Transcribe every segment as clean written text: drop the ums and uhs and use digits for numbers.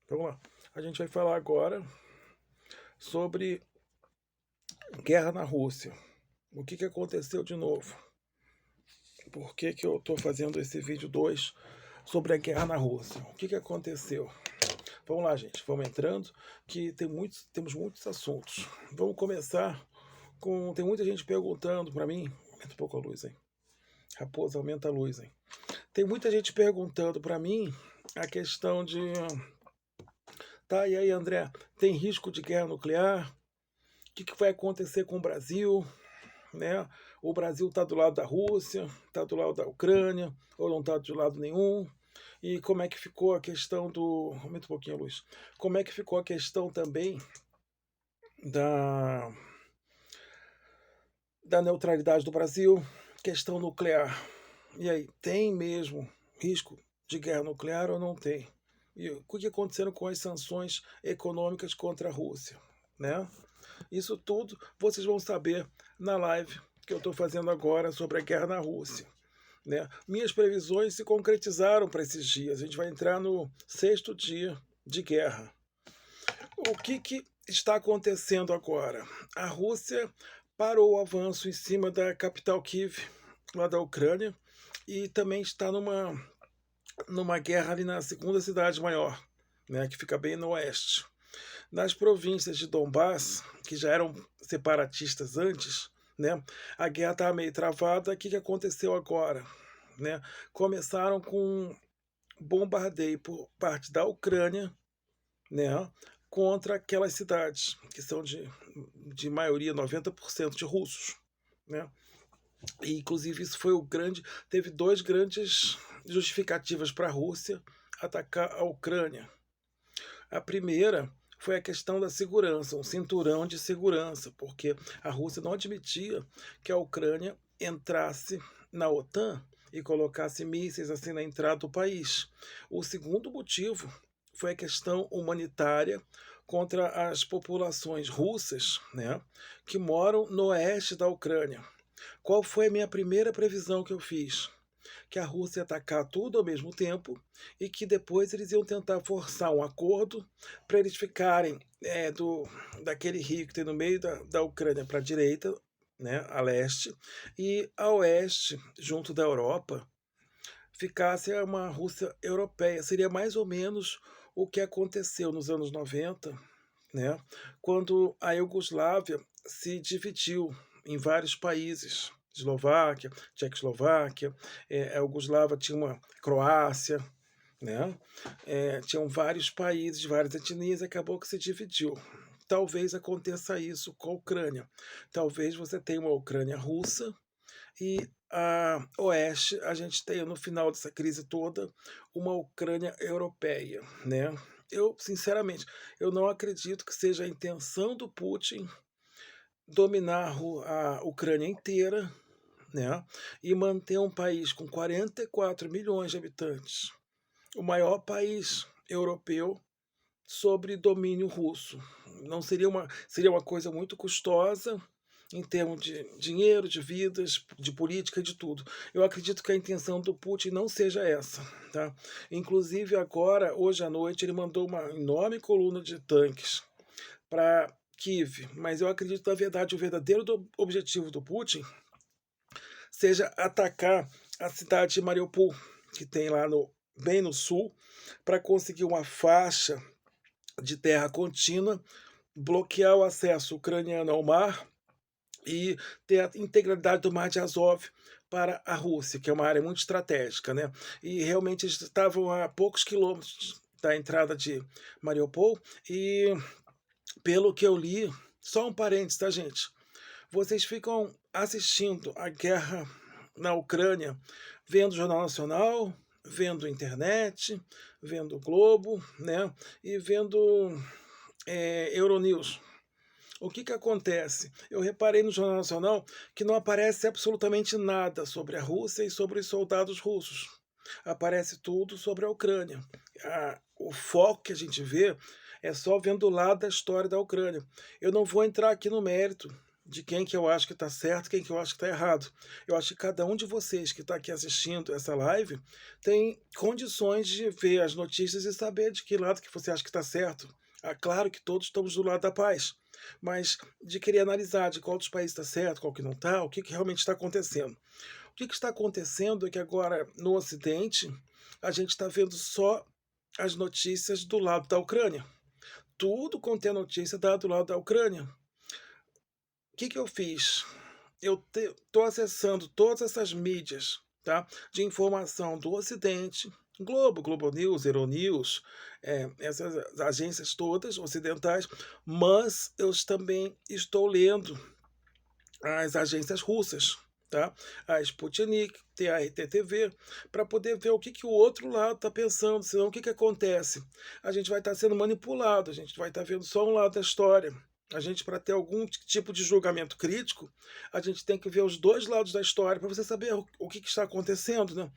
Vamos lá. A gente vai falar agora sobre guerra na Rússia. O que aconteceu de novo? Por que eu estou fazendo esse vídeo 2 sobre a guerra na Rússia? O que aconteceu? Vamos lá, gente. Vamos entrando, que temos muitos assuntos. Vamos começar com... Tem muita gente perguntando para mim... Aumenta um pouco a luz, hein? Raposa, aumenta a luz, hein? Tem muita gente perguntando para mim a questão de... Tá, e aí, André, tem risco de guerra nuclear? O que vai acontecer com o Brasil? Né? O Brasil está do lado da Rússia, está do lado da Ucrânia, ou não está de lado nenhum? E como é que ficou a questão do... Aumenta um pouquinho a luz. Como é que ficou a questão também da, da neutralidade do Brasil, questão nuclear? E aí, tem mesmo risco de guerra nuclear ou não tem? E o que aconteceu com as sanções econômicas contra a Rússia? Né? Isso tudo vocês vão saber na live que eu estou fazendo agora sobre a guerra na Rússia. Né? Minhas previsões se concretizaram para esses dias. A gente vai entrar no 6º dia de guerra. O que está acontecendo agora? A Rússia parou o avanço em cima da capital Kiev, lá da Ucrânia, e também está numa guerra ali na segunda cidade maior, né, que fica bem no oeste. Nas províncias de Donbass, que já eram separatistas antes, né, a guerra estava meio travada. O que aconteceu agora? Né? Começaram com bombardeio por parte da Ucrânia, né, contra aquelas cidades que são de maioria 90% de russos. Né? E, inclusive, isso foi o grande... Teve dois grandes justificativas para a Rússia atacar a Ucrânia. A primeira foi a questão da segurança, um cinturão de segurança, porque a Rússia não admitia que a Ucrânia entrasse na OTAN e colocasse mísseis assim na entrada do país. O segundo motivo foi a questão humanitária contra as populações russas, né, que moram no oeste da Ucrânia. Qual foi a minha primeira previsão que eu fiz? Que a Rússia ia atacar tudo ao mesmo tempo e que depois eles iam tentar forçar um acordo para eles ficarem daquele rio que tem no meio da Ucrânia para a direita, né, a leste, e a oeste, junto da Europa, ficasse uma Rússia europeia. Seria mais ou menos o que aconteceu nos anos 90, né, quando a Iugoslávia se dividiu em vários países. Eslováquia, Tchecoslováquia, a Iugoslávia tinha uma Croácia, né? Tinham vários países, várias etnias, e acabou que se dividiu. Talvez aconteça isso com a Ucrânia. Talvez você tenha uma Ucrânia russa e a oeste a gente tenha, no final dessa crise toda, uma Ucrânia europeia, né? Eu, sinceramente, eu não acredito que seja a intenção do Putin dominar a Ucrânia inteira, né, e manter um país com 44 milhões de habitantes, o maior país europeu, sobre domínio russo. Não seria uma coisa muito custosa em termos de dinheiro, de vidas, de política, de tudo. Eu acredito que a intenção do Putin não seja essa. Tá? Inclusive agora, hoje à noite, ele mandou uma enorme coluna de tanques para Kiev, mas eu acredito, na verdade, o verdadeiro objetivo do Putin seja atacar a cidade de Mariupol, que tem lá bem no sul, para conseguir uma faixa de terra contínua, bloquear o acesso ucraniano ao mar e ter a integralidade do Mar de Azov para a Rússia, que é uma área muito estratégica. Né? E realmente eles estavam a poucos quilômetros da entrada de Mariupol e, pelo que eu li, só um parênteses, tá, gente? Vocês ficam assistindo a guerra na Ucrânia, vendo o Jornal Nacional, vendo internet, vendo o Globo, né? E vendo Euronews. O que acontece? Eu reparei no Jornal Nacional que não aparece absolutamente nada sobre a Rússia e sobre os soldados russos. Aparece tudo sobre a Ucrânia. O foco que a gente vê é só vendo o lado da história da Ucrânia. Eu não vou entrar aqui no mérito de quem que eu acho que está certo, quem que eu acho que está errado. Eu acho que cada um de vocês que está aqui assistindo essa live tem condições de ver as notícias e saber de que lado que você acha que está certo. Claro que todos estamos do lado da paz, mas de querer analisar de qual dos países está certo, qual que não está, o que, que realmente está acontecendo. O que, que está acontecendo é que agora no Ocidente a gente está vendo só as notícias do lado da Ucrânia. Tudo contém notícia dada do lado da Ucrânia. O que, que eu fiz? Eu estou acessando todas essas mídias, tá, de informação do Ocidente, Globo, Globo News, Euronews, essas agências todas ocidentais, mas eu também estou lendo as agências russas, tá? A Sputnik, a RTTV, para poder ver o que, que o outro lado está pensando, senão o que, que acontece? A gente vai estar sendo manipulado, a gente vai estar vendo só um lado da história. A gente, para ter algum tipo de julgamento crítico, a gente tem que ver os dois lados da história para você saber o que, que está acontecendo, né?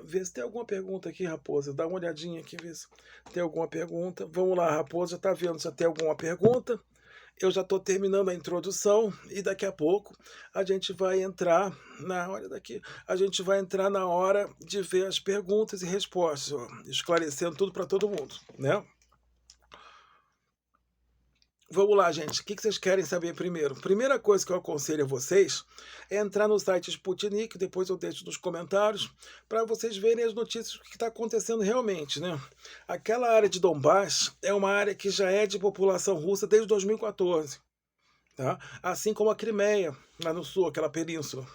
Vê se tem alguma pergunta aqui, Raposa. Dá uma olhadinha aqui, vê se tem alguma pergunta. Vamos lá, Raposa, está vendo se tem alguma pergunta. Eu já estou terminando a introdução e daqui a pouco a gente vai entrar a gente vai entrar na hora de ver as perguntas e respostas, ó, esclarecendo tudo para todo mundo, né? Vamos lá, gente. O que vocês querem saber primeiro? Primeira coisa que eu aconselho a vocês é entrar no site Sputnik, depois eu deixo nos comentários, para vocês verem as notícias do que está acontecendo realmente, né? Aquela área de Donbass é uma área que já é de população russa desde 2014, tá? Assim como a Crimeia, lá no sul, aquela península,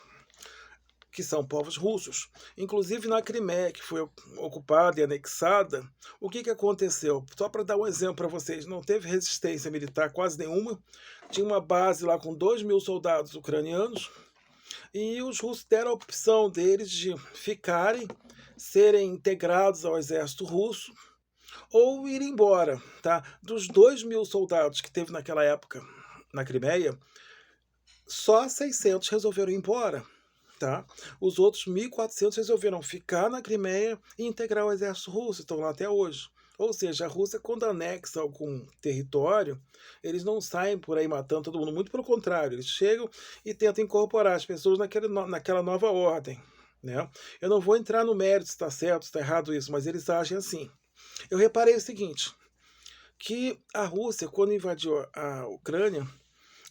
que são povos russos. Inclusive na Crimeia, que foi ocupada e anexada, o que, que aconteceu? Só para dar um exemplo para vocês, não teve resistência militar quase nenhuma, tinha uma base lá com 2.000 soldados ucranianos, e os russos deram a opção deles de ficarem, serem integrados ao exército russo, ou ir embora, tá? Dos 2.000 soldados que teve naquela época na Crimeia, só 600 resolveram ir embora. Tá? Os outros 1.400 resolveram ficar na Crimeia e integrar o exército russo, estão lá até hoje. Ou seja, a Rússia, quando anexa algum território, eles não saem por aí matando todo mundo, muito pelo contrário, eles chegam e tentam incorporar as pessoas naquela nova ordem. Né? Eu não vou entrar no mérito se está certo, se está errado isso, mas eles agem assim. Eu reparei o seguinte, que a Rússia, quando invadiu a Ucrânia,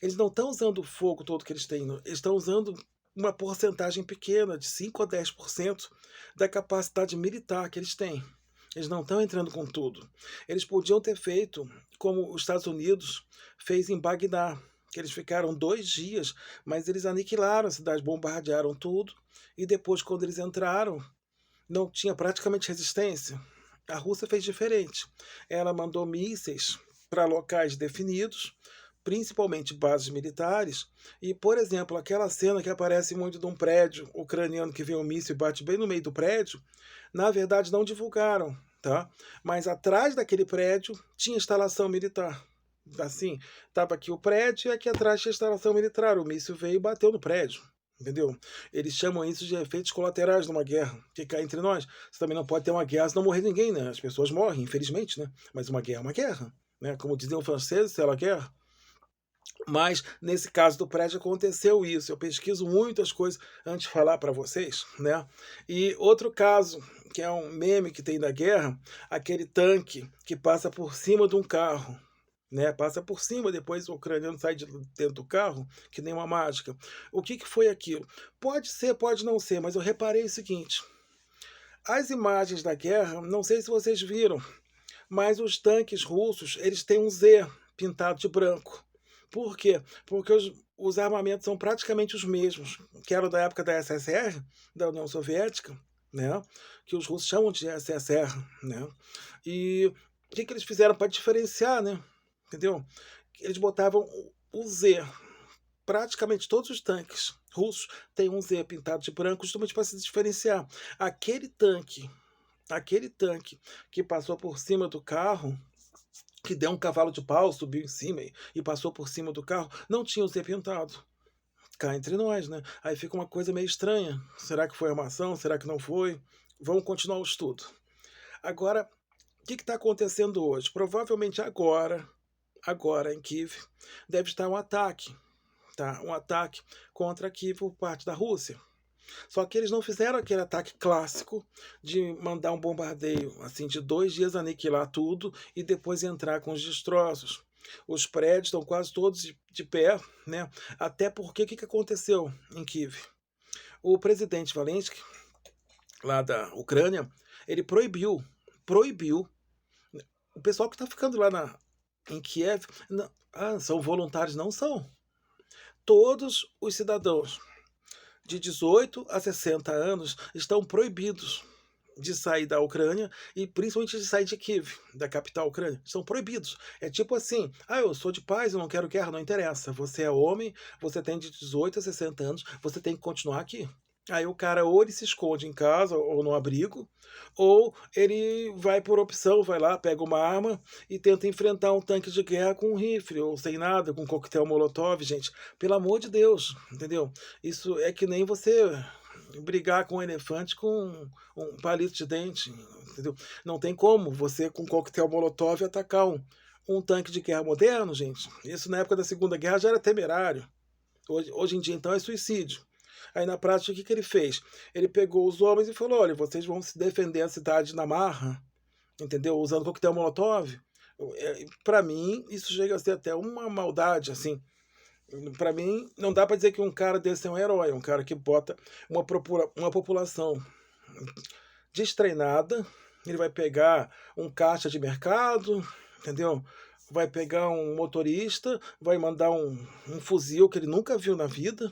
eles não estão usando o fogo todo que eles têm, eles estão usando uma porcentagem pequena, de 5 a 10% da capacidade militar que eles têm. Eles não estão entrando com tudo. Eles podiam ter feito como os Estados Unidos fez em Bagdá, que eles ficaram 2 dias, mas eles aniquilaram a cidade, bombardearam tudo, e depois, quando eles entraram, não tinha praticamente resistência. A Rússia fez diferente. Ela mandou mísseis para locais definidos, principalmente bases militares, e, por exemplo, aquela cena que aparece muito de um prédio ucraniano que vem um míssil e bate bem no meio do prédio, na verdade não divulgaram, tá? Mas atrás daquele prédio tinha instalação militar. Assim, estava aqui o prédio e aqui atrás tinha instalação militar. O míssil veio e bateu no prédio. Entendeu? Eles chamam isso de efeitos colaterais numa guerra. Que cá entre nós, você também não pode ter uma guerra se não morrer ninguém, né? As pessoas morrem, infelizmente, né? Mas uma guerra é uma guerra, né? Como diziam os franceses, c'est la guerre. Mas nesse caso do prédio aconteceu isso. Eu pesquiso muitas coisas antes de falar para vocês, né? E outro caso, que é um meme que tem da guerra, aquele tanque que passa por cima de um carro, né? Passa por cima, depois o ucraniano sai de dentro do carro, que nem uma mágica. O que, que foi aquilo? Pode ser, pode não ser, mas eu reparei o seguinte: as imagens da guerra, não sei se vocês viram, mas os tanques russos, eles têm um Z pintado de branco. Por quê? Porque os armamentos são praticamente os mesmos, que eram da época da SSR, da União Soviética, né? Que os russos chamam de SSR, né? E o que, que eles fizeram para diferenciar, né? Entendeu? Eles botavam o Z. Praticamente todos os tanques russos têm um Z pintado de branco, justamente para se diferenciar. Aquele tanque que passou por cima do carro, que deu um cavalo de pau, subiu em cima e passou por cima do carro, não tinha o Z pintado. Cá entre nós, né? Aí fica uma coisa meio estranha. Será que foi armação? Será que não foi? Vamos continuar o estudo. Agora, o que está acontecendo hoje? Provavelmente agora em Kiev, deve estar um ataque, tá? Um ataque contra Kiev por parte da Rússia. Só que eles não fizeram aquele ataque clássico de mandar um bombardeio, assim, de 2 dias aniquilar tudo e depois entrar com os destroços. Os prédios estão quase todos de pé, né? Até porque o que aconteceu em Kiev? O presidente Zelensky, lá da Ucrânia, ele proibiu o pessoal que está ficando lá em Kiev. São voluntários? Não são. Todos os cidadãos de 18 a 60 anos estão proibidos de sair da Ucrânia e principalmente de sair de Kiev, da capital ucrânia. São proibidos. É tipo assim, eu sou de paz, eu não quero guerra, não interessa. Você é homem, você tem de 18 a 60 anos, você tem que continuar aqui. Aí o cara ou ele se esconde em casa ou no abrigo, ou ele vai por opção, vai lá, pega uma arma e tenta enfrentar um tanque de guerra com um rifle, ou sem nada, com um coquetel molotov, gente. Pelo amor de Deus, entendeu? Isso é que nem você brigar com um elefante com um palito de dente, entendeu? Não tem como você com coquetel molotov atacar um tanque de guerra moderno, gente. Isso na época da Segunda Guerra já era temerário. Hoje em dia, então, é suicídio. Aí na prática, o que ele fez? Ele pegou os homens e falou: olha, vocês vão se defender a cidade na marra, entendeu? Usando coquetel molotov. Para mim, isso chega a ser até uma maldade, assim. Para mim, não dá para dizer que um cara desse é um herói, um cara que bota uma população destreinada, ele vai pegar um caixa de mercado, entendeu? Vai pegar um motorista, vai mandar um fuzil que ele nunca viu na vida,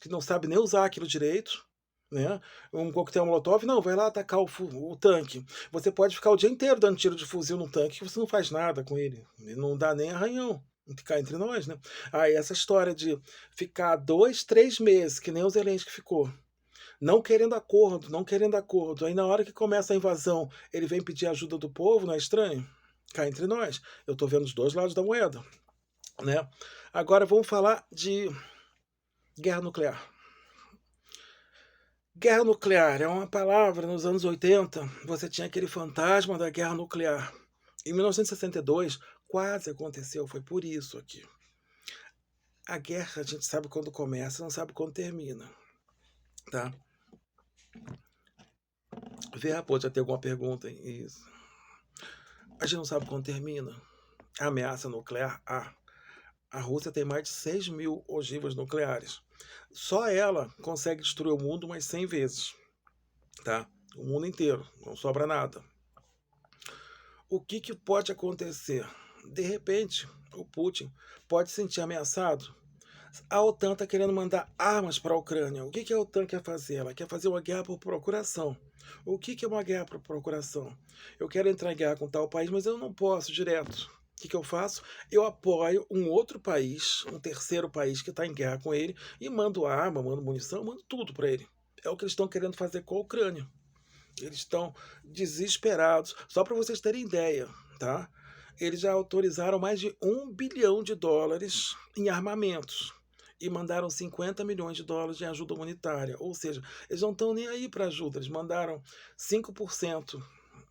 que não sabe nem usar aquilo direito, né? Um coquetel molotov, não, vai lá atacar o tanque. Você pode ficar o dia inteiro dando tiro de fuzil no tanque, que você não faz nada com ele. Ele não dá nem arranhão. Ficar entre nós, né? Aí essa história de ficar 2, 3 meses, que nem o Zelensky ficou, não querendo acordo, não querendo acordo. Aí na hora que começa a invasão, ele vem pedir ajuda do povo, não é estranho? Cá entre nós. Eu tô vendo os dois lados da moeda, né? Agora vamos falar de guerra nuclear. Guerra nuclear é uma palavra, nos anos 80, você tinha aquele fantasma da guerra nuclear. Em 1962, quase aconteceu, foi por isso aqui. A guerra, a gente sabe quando começa, não sabe quando termina, tá? Vê, pode já ter alguma pergunta? Isso. A gente não sabe quando termina. A ameaça nuclear, a Rússia tem mais de 6 mil ogivas nucleares. Só ela consegue destruir o mundo umas 100 vezes, tá? O mundo inteiro, não sobra nada. O que pode acontecer? De repente, o Putin pode se sentir ameaçado. A OTAN está querendo mandar armas para a Ucrânia. O que a OTAN quer fazer? Ela quer fazer uma guerra por procuração. O que é uma guerra por procuração? Eu quero entrar em guerra com tal país, mas eu não posso direto. O que eu faço? Eu apoio um outro país, um terceiro país que está em guerra com ele, e mando arma, mando munição, mando tudo para ele. É o que eles estão querendo fazer com a Ucrânia. Eles estão desesperados. Só para vocês terem ideia, tá? Eles já autorizaram mais de $1 bilhão em armamentos e mandaram 50 milhões de dólares de ajuda humanitária. Ou seja, eles não estão nem aí para ajuda. Eles mandaram 5%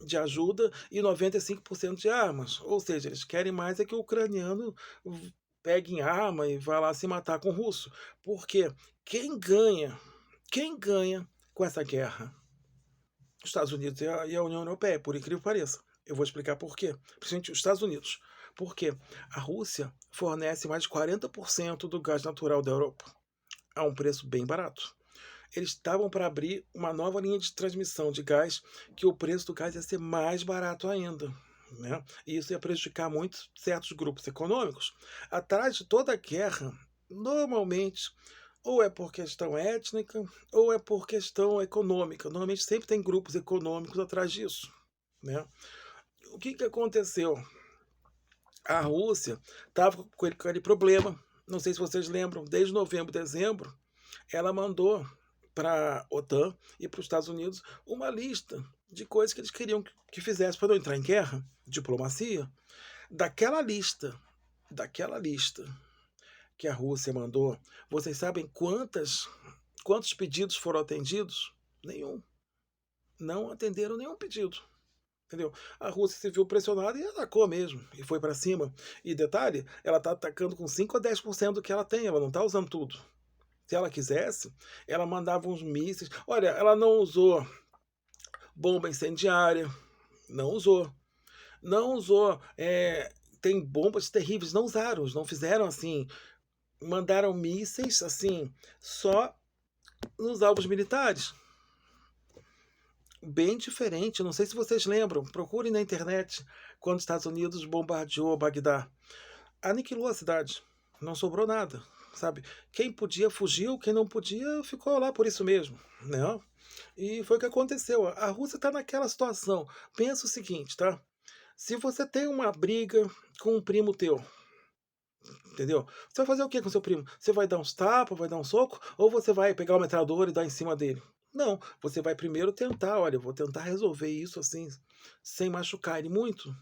de ajuda e 95% de armas. Ou seja, eles querem mais é que o ucraniano pegue em arma e vá lá se matar com o russo. Porque quem ganha com essa guerra? Os Estados Unidos e a União Europeia, por incrível que pareça. Eu vou explicar por quê. Principalmente os Estados Unidos. Porque a Rússia fornece mais de 40% do gás natural da Europa a um preço bem barato. Eles estavam para abrir uma nova linha de transmissão de gás, que o preço do gás ia ser mais barato ainda. Né? E isso ia prejudicar muito certos grupos econômicos. Atrás de toda a guerra, normalmente, ou é por questão étnica, ou é por questão econômica. Normalmente sempre tem grupos econômicos atrás disso. Né? O que aconteceu? A Rússia estava com aquele problema, não sei se vocês lembram, desde novembro, dezembro, ela mandou para a OTAN e para os Estados Unidos uma lista de coisas que eles queriam que fizesse para não entrar em guerra, diplomacia. Daquela lista que a Rússia mandou, vocês sabem quantos pedidos foram atendidos? Nenhum. Não atenderam nenhum pedido. entendeu? A Rússia se viu pressionada e atacou mesmo, e foi para cima. E detalhe, ela está atacando com 5 a 10% do que ela tem, ela não está usando tudo. Se ela quisesse, ela mandava uns mísseis. Olha, ela não usou bomba incendiária, não usou. Não usou. Tem bombas terríveis, não usaram, não fizeram assim. Mandaram mísseis, assim, só nos alvos militares. Bem diferente, não sei se vocês lembram, procurem na internet quando os Estados Unidos bombardeou Bagdá. Aniquilou a cidade, não sobrou nada, sabe? Quem podia fugiu, quem não podia ficou lá por isso mesmo, né? E foi o que aconteceu. A Rússia está naquela situação. Pensa o seguinte, tá? Se você tem uma briga com um primo teu, entendeu? Você vai fazer o que com seu primo? Você vai dar uns tapas, vai dar um soco? Ou você vai pegar o metralhador e dar em cima dele? Não, você vai primeiro tentar, olha, eu vou tentar resolver isso assim, sem machucar ele muito.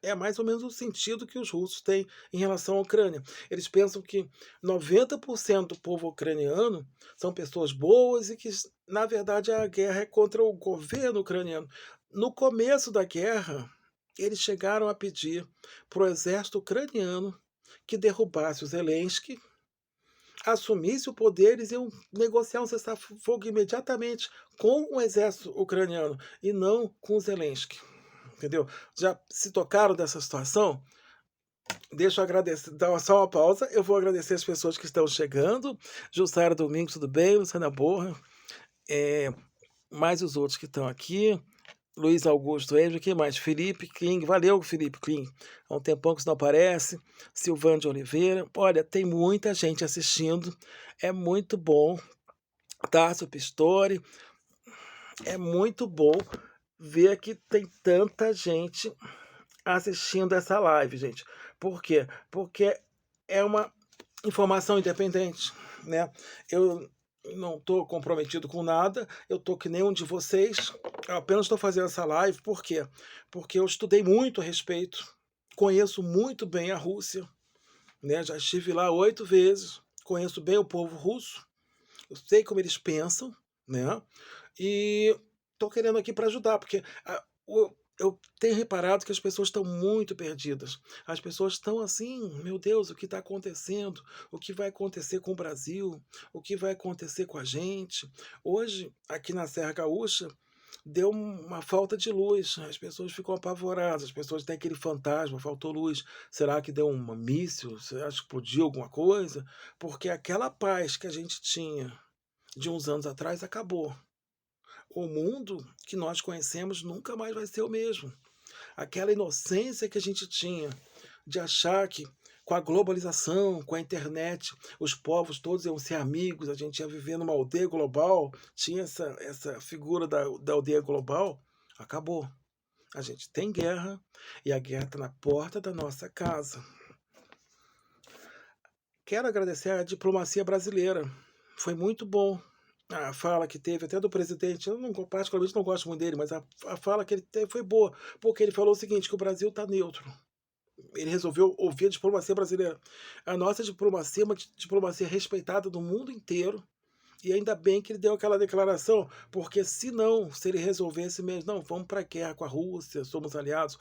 É mais ou menos o sentido que os russos têm em relação à Ucrânia. Eles pensam que 90% do povo ucraniano são pessoas boas e que, na verdade, a guerra é contra o governo ucraniano. No começo da guerra, eles chegaram a pedir para o exército ucraniano que derrubasse o Zelensky, assumisse o poder, eles iam negociar um cessar-fogo imediatamente com o exército ucraniano e não com o Zelensky. Entendeu? Já se tocaram dessa situação? Deixa eu agradecer, dar só uma pausa. Eu vou agradecer as pessoas que estão chegando. Jussara Domingos, tudo bem? Luciana Borra. Mais os outros que estão aqui. Luiz Augusto Enjo, quem mais? Felipe Kling, valeu Felipe Kling, há um tempão que isso não aparece. Silvano de Oliveira, olha, tem muita gente assistindo, é muito bom. Tássio Pistori, é muito bom ver que tem tanta gente assistindo essa live, gente. Por quê? Porque é uma informação independente, né? Eu não estou comprometido com nada, eu estou que nem um de vocês, eu apenas estou fazendo essa live, por quê? Porque eu estudei muito a respeito, conheço muito bem a Rússia, né? Já estive lá 8 vezes, conheço bem o povo russo, eu sei como eles pensam, né? E estou querendo aqui para ajudar, porque eu tenho reparado que as pessoas estão muito perdidas. As pessoas estão assim, meu Deus, o que está acontecendo? O que vai acontecer com o Brasil? O que vai acontecer com a gente? Hoje, aqui na Serra Gaúcha, deu uma falta de luz. As pessoas ficam apavoradas. As pessoas têm aquele fantasma, faltou luz. Será que deu um míssil? Será que explodiu alguma coisa? Porque aquela paz que a gente tinha de uns anos atrás acabou. O mundo que nós conhecemos nunca mais vai ser o mesmo. Aquela inocência que a gente tinha de achar que com a globalização, com a internet, os povos todos iam ser amigos, a gente ia viver numa aldeia global, tinha essa figura da aldeia global, acabou. A gente tem guerra e a guerra está na porta da nossa casa. Quero agradecer a diplomacia brasileira. Foi muito bom a fala que teve até do presidente. Eu não, particularmente não gosto muito dele, mas a fala que ele teve foi boa, porque ele falou o seguinte, que o Brasil está neutro. Ele resolveu ouvir a diplomacia brasileira. A nossa diplomacia é uma diplomacia respeitada do mundo inteiro, e ainda bem que ele deu aquela declaração, porque se ele resolvesse mesmo, não, vamos para a guerra com a Rússia, somos aliados,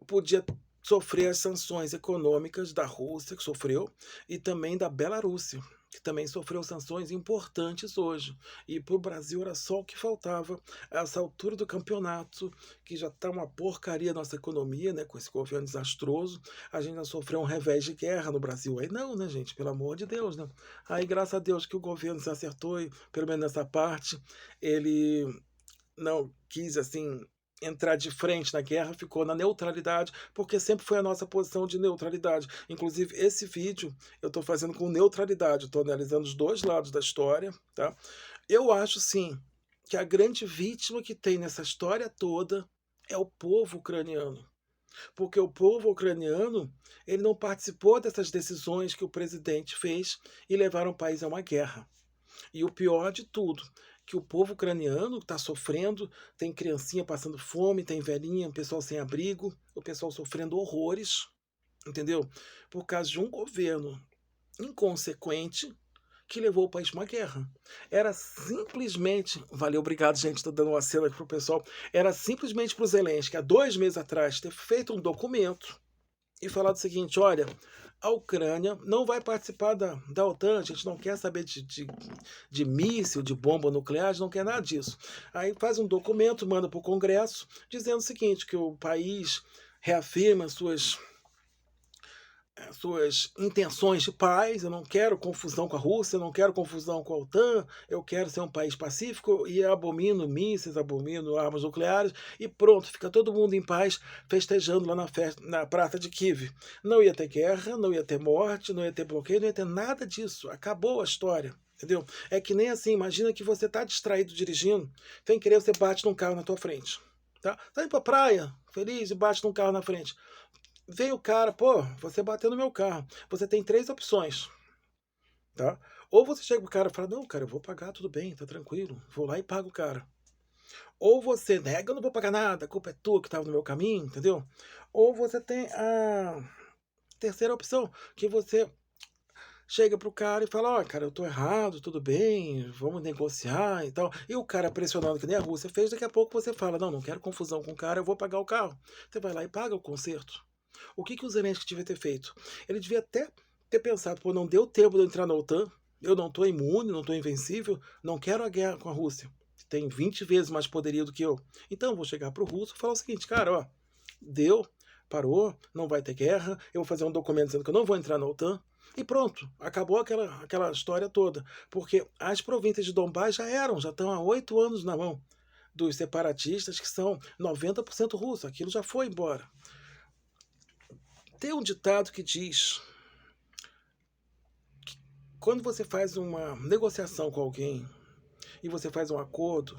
podia sofrer as sanções econômicas da Rússia, que sofreu, e também da Bielorrússia, que também sofreu sanções importantes hoje. E para o Brasil era só o que faltava, a essa altura do campeonato, que já está uma porcaria a nossa economia, né, com esse governo desastroso, a gente já sofreu um revés de guerra no Brasil. Aí não, né, gente, pelo amor de Deus, né? Aí graças a Deus que o governo se acertou, e, pelo menos nessa parte, ele não quis, assim, entrar de frente na guerra, ficou na neutralidade, porque sempre foi a nossa posição de neutralidade. Inclusive, esse vídeo eu estou fazendo com neutralidade, estou analisando os dois lados da história, tá? Eu acho, sim, que a grande vítima que tem nessa história toda é o povo ucraniano. Porque o povo ucraniano, ele não participou dessas decisões que o presidente fez e levaram o país a uma guerra. E o pior de tudo, que o povo ucraniano está sofrendo, tem criancinha passando fome, tem velhinha, pessoal sem abrigo, o pessoal sofrendo horrores, entendeu? Por causa de um governo inconsequente que levou o país para uma guerra. Era simplesmente, valeu, obrigado, gente, estou dando uma cena aqui pro pessoal, era simplesmente para o Zelensky, há 2 meses atrás, ter feito um documento e falado o seguinte: olha, a Ucrânia não vai participar da OTAN, a gente não quer saber de míssil, de bomba nuclear, a gente não quer nada disso. Aí faz um documento, manda para o Congresso, dizendo o seguinte, que o país reafirma suas intenções de paz, eu não quero confusão com a Rússia, eu não quero confusão com a OTAN, eu quero ser um país pacífico e abomino mísseis, abomino armas nucleares, e pronto, fica todo mundo em paz, festejando lá na Praça de Kiev. Não ia ter guerra, não ia ter morte, não ia ter bloqueio, não ia ter nada disso, acabou a história. Entendeu? É que nem assim, imagina que você está distraído dirigindo, sem querer você bate num carro na tua frente. Tá indo pra praia, feliz, e bate num carro na frente. Veio o cara, pô, você bateu no meu carro. Você tem 3 opções, tá? Ou você chega pro cara e fala, não, cara, eu vou pagar, tudo bem, tá tranquilo. Vou lá e pago o cara. Ou você nega, eu não vou pagar nada, a culpa é tua que tava no meu caminho, entendeu? Ou você tem a terceira opção, que você chega pro cara e fala, ó, cara, eu tô errado, tudo bem, vamos negociar e tal. E o cara pressionando, que nem a Rússia fez, daqui a pouco você fala, não quero confusão com o cara, eu vou pagar o carro. Você vai lá e paga o conserto. O que o Zelensky devia ter feito? Ele devia até ter pensado, pô, não deu tempo de eu entrar na OTAN, eu não estou imune, não estou invencível, não quero a guerra com a Rússia, que tem 20 vezes mais poderio do que eu. Então, vou chegar para o russo e falar o seguinte, cara, ó, deu, parou, não vai ter guerra, eu vou fazer um documento dizendo que eu não vou entrar na OTAN, e pronto, acabou aquela história toda. Porque as províncias de Donbás já estão há 8 anos na mão dos separatistas, que são 90% russos, aquilo já foi embora. Tem um ditado que diz que quando você faz uma negociação com alguém e você faz um acordo,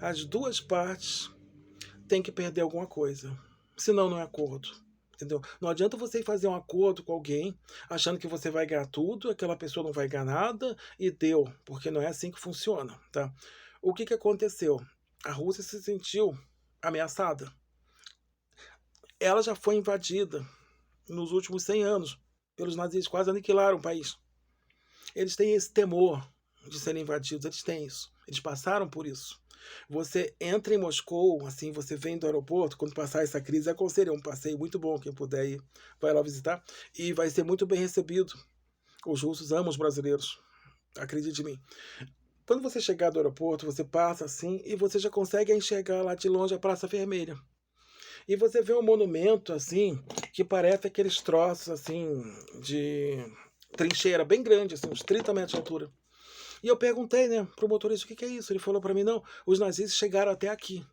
as duas partes têm que perder alguma coisa, senão não é acordo. Entendeu? Não adianta você fazer um acordo com alguém achando que você vai ganhar tudo, aquela pessoa não vai ganhar nada e deu, porque não é assim que funciona. Tá? O que aconteceu? A Rússia se sentiu ameaçada. Ela já foi invadida nos últimos 100 anos pelos nazistas, quase aniquilaram o país. Eles têm esse temor de serem invadidos, eles têm isso. Eles passaram por isso. Você entra em Moscou, assim, você vem do aeroporto, quando passar essa crise, aconselho, é um passeio muito bom, quem puder ir, vai lá visitar, e vai ser muito bem recebido. Os russos amam os brasileiros, acredite em mim. Quando você chegar do aeroporto, você passa assim, e você já consegue enxergar lá de longe a Praça Vermelha. E você vê um monumento, assim, que parece aqueles troços, assim, de trincheira bem grande, assim, uns 30 metros de altura. E eu perguntei, né, pro motorista, o que é isso? Ele falou para mim, não, os nazistas chegaram até aqui.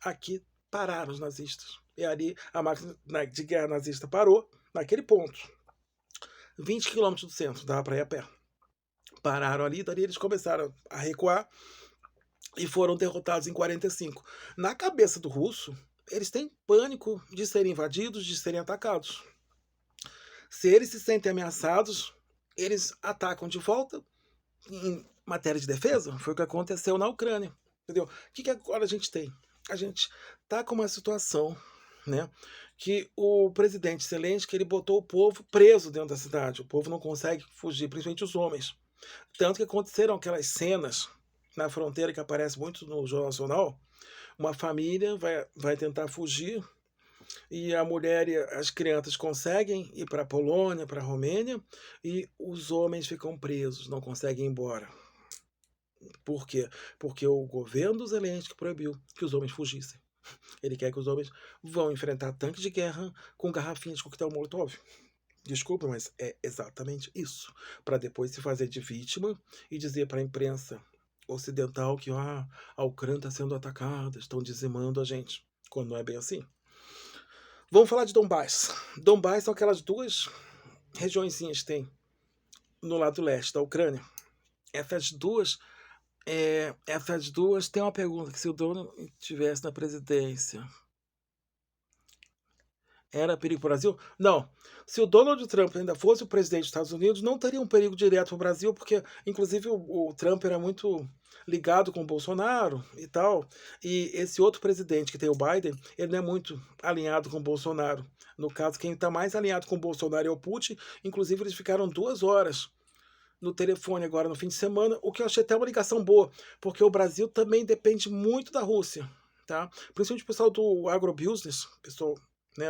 Aqui pararam os nazistas. E ali a máquina de guerra nazista parou, naquele ponto. 20 quilômetros do centro, dava para ir a pé. Pararam ali, dali eles começaram a recuar e foram derrotados em 45. Na cabeça do russo, eles têm pânico de serem invadidos, de serem atacados. Se eles se sentem ameaçados, eles atacam de volta em matéria de defesa. Foi o que aconteceu na Ucrânia. Entendeu? O que agora a gente tem? A gente está com uma situação, né, que o presidente Zelensky, ele botou o povo preso dentro da cidade. O povo não consegue fugir, principalmente os homens. Tanto que aconteceram aquelas cenas na fronteira que aparece muito no Jornal Nacional. Uma família vai tentar fugir e a mulher e as crianças conseguem ir para a Polônia, para a Romênia, e os homens ficam presos, não conseguem ir embora. Por quê? Porque o governo do Zelensky proibiu que os homens fugissem. Ele quer que os homens vão enfrentar tanques de guerra com garrafinhas de coquetel Molotov. Desculpa, mas é exatamente isso. Para depois se fazer de vítima e dizer para a imprensa ocidental que a Ucrânia está sendo atacada, estão dizimando a gente, quando não é bem assim. Vamos falar de Donbás. Donbás são aquelas 2 regiõezinhas que tem no lado leste da Ucrânia. Essas duas tem uma pergunta, que se o Donald estivesse na presidência, era perigo para o Brasil? Não. Se o Donald Trump ainda fosse o presidente dos Estados Unidos, não teria um perigo direto para o Brasil, porque, inclusive, o Trump era muito ligado com o Bolsonaro e tal. E esse outro presidente, que tem o Biden, ele não é muito alinhado com o Bolsonaro. No caso, quem está mais alinhado com o Bolsonaro é o Putin. Inclusive, eles ficaram 2 horas no telefone agora no fim de semana, o que eu achei até uma ligação boa, porque o Brasil também depende muito da Rússia, tá? Principalmente o pessoal do agrobusiness, pessoal, né,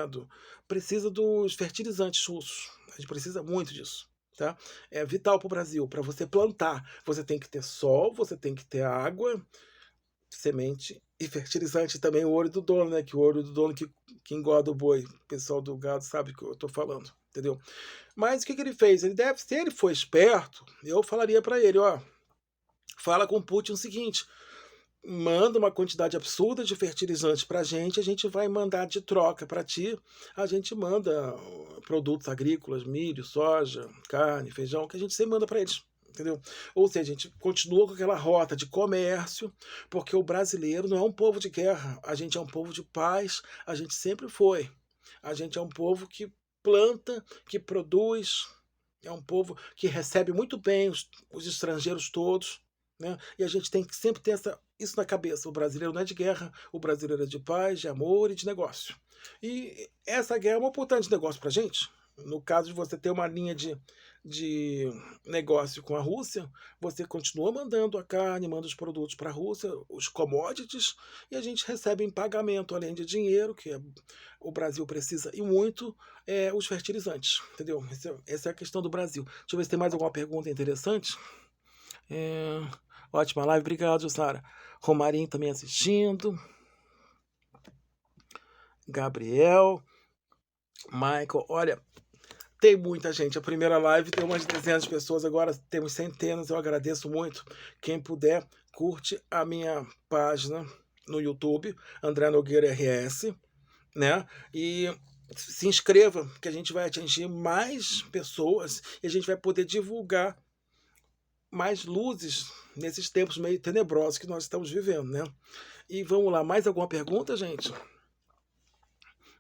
precisa dos fertilizantes russos. A gente precisa muito disso, tá? É vital para o Brasil. Para você plantar, você tem que ter sol, você tem que ter água, semente e fertilizante também, o olho do dono, né? Que o olho do dono que engorda o boi. O pessoal do gado sabe o que eu tô falando, entendeu? Mas o que ele fez? Se ele for esperto, eu falaria para ele, ó, fala com o Putin o seguinte: manda uma quantidade absurda de fertilizantes para a gente vai mandar de troca para ti, a gente manda produtos agrícolas, milho, soja, carne, feijão, que a gente sempre manda para eles. Entendeu? Ou seja, a gente continua com aquela rota de comércio, porque o brasileiro não é um povo de guerra, a gente é um povo de paz, a gente sempre foi. A gente é um povo que planta, que produz, é um povo que recebe muito bem os estrangeiros todos, né? E a gente tem que sempre ter isso na cabeça. O brasileiro não é de guerra, o brasileiro é de paz, de amor e de negócio. E essa guerra é uma oportunidade de negócio para a gente. No caso de você ter uma linha de negócio com a Rússia, você continua mandando a carne, manda os produtos para a Rússia, os commodities, e a gente recebe em pagamento, além de dinheiro, o Brasil precisa e muito, os fertilizantes, entendeu? Essa é a questão do Brasil. Deixa eu ver se tem mais alguma pergunta interessante. É, ótima live, obrigado, Sara. Romarinho também assistindo. Gabriel, Michael, olha, tem muita gente. A primeira live tem umas dezenas de pessoas, agora temos centenas. Eu agradeço muito. Quem puder, curte a minha página no YouTube, André Nogueira RS, né? E se inscreva, que a gente vai atingir mais pessoas e a gente vai poder divulgar mais luzes nesses tempos meio tenebrosos que nós estamos vivendo, né? E vamos lá, mais alguma pergunta, gente?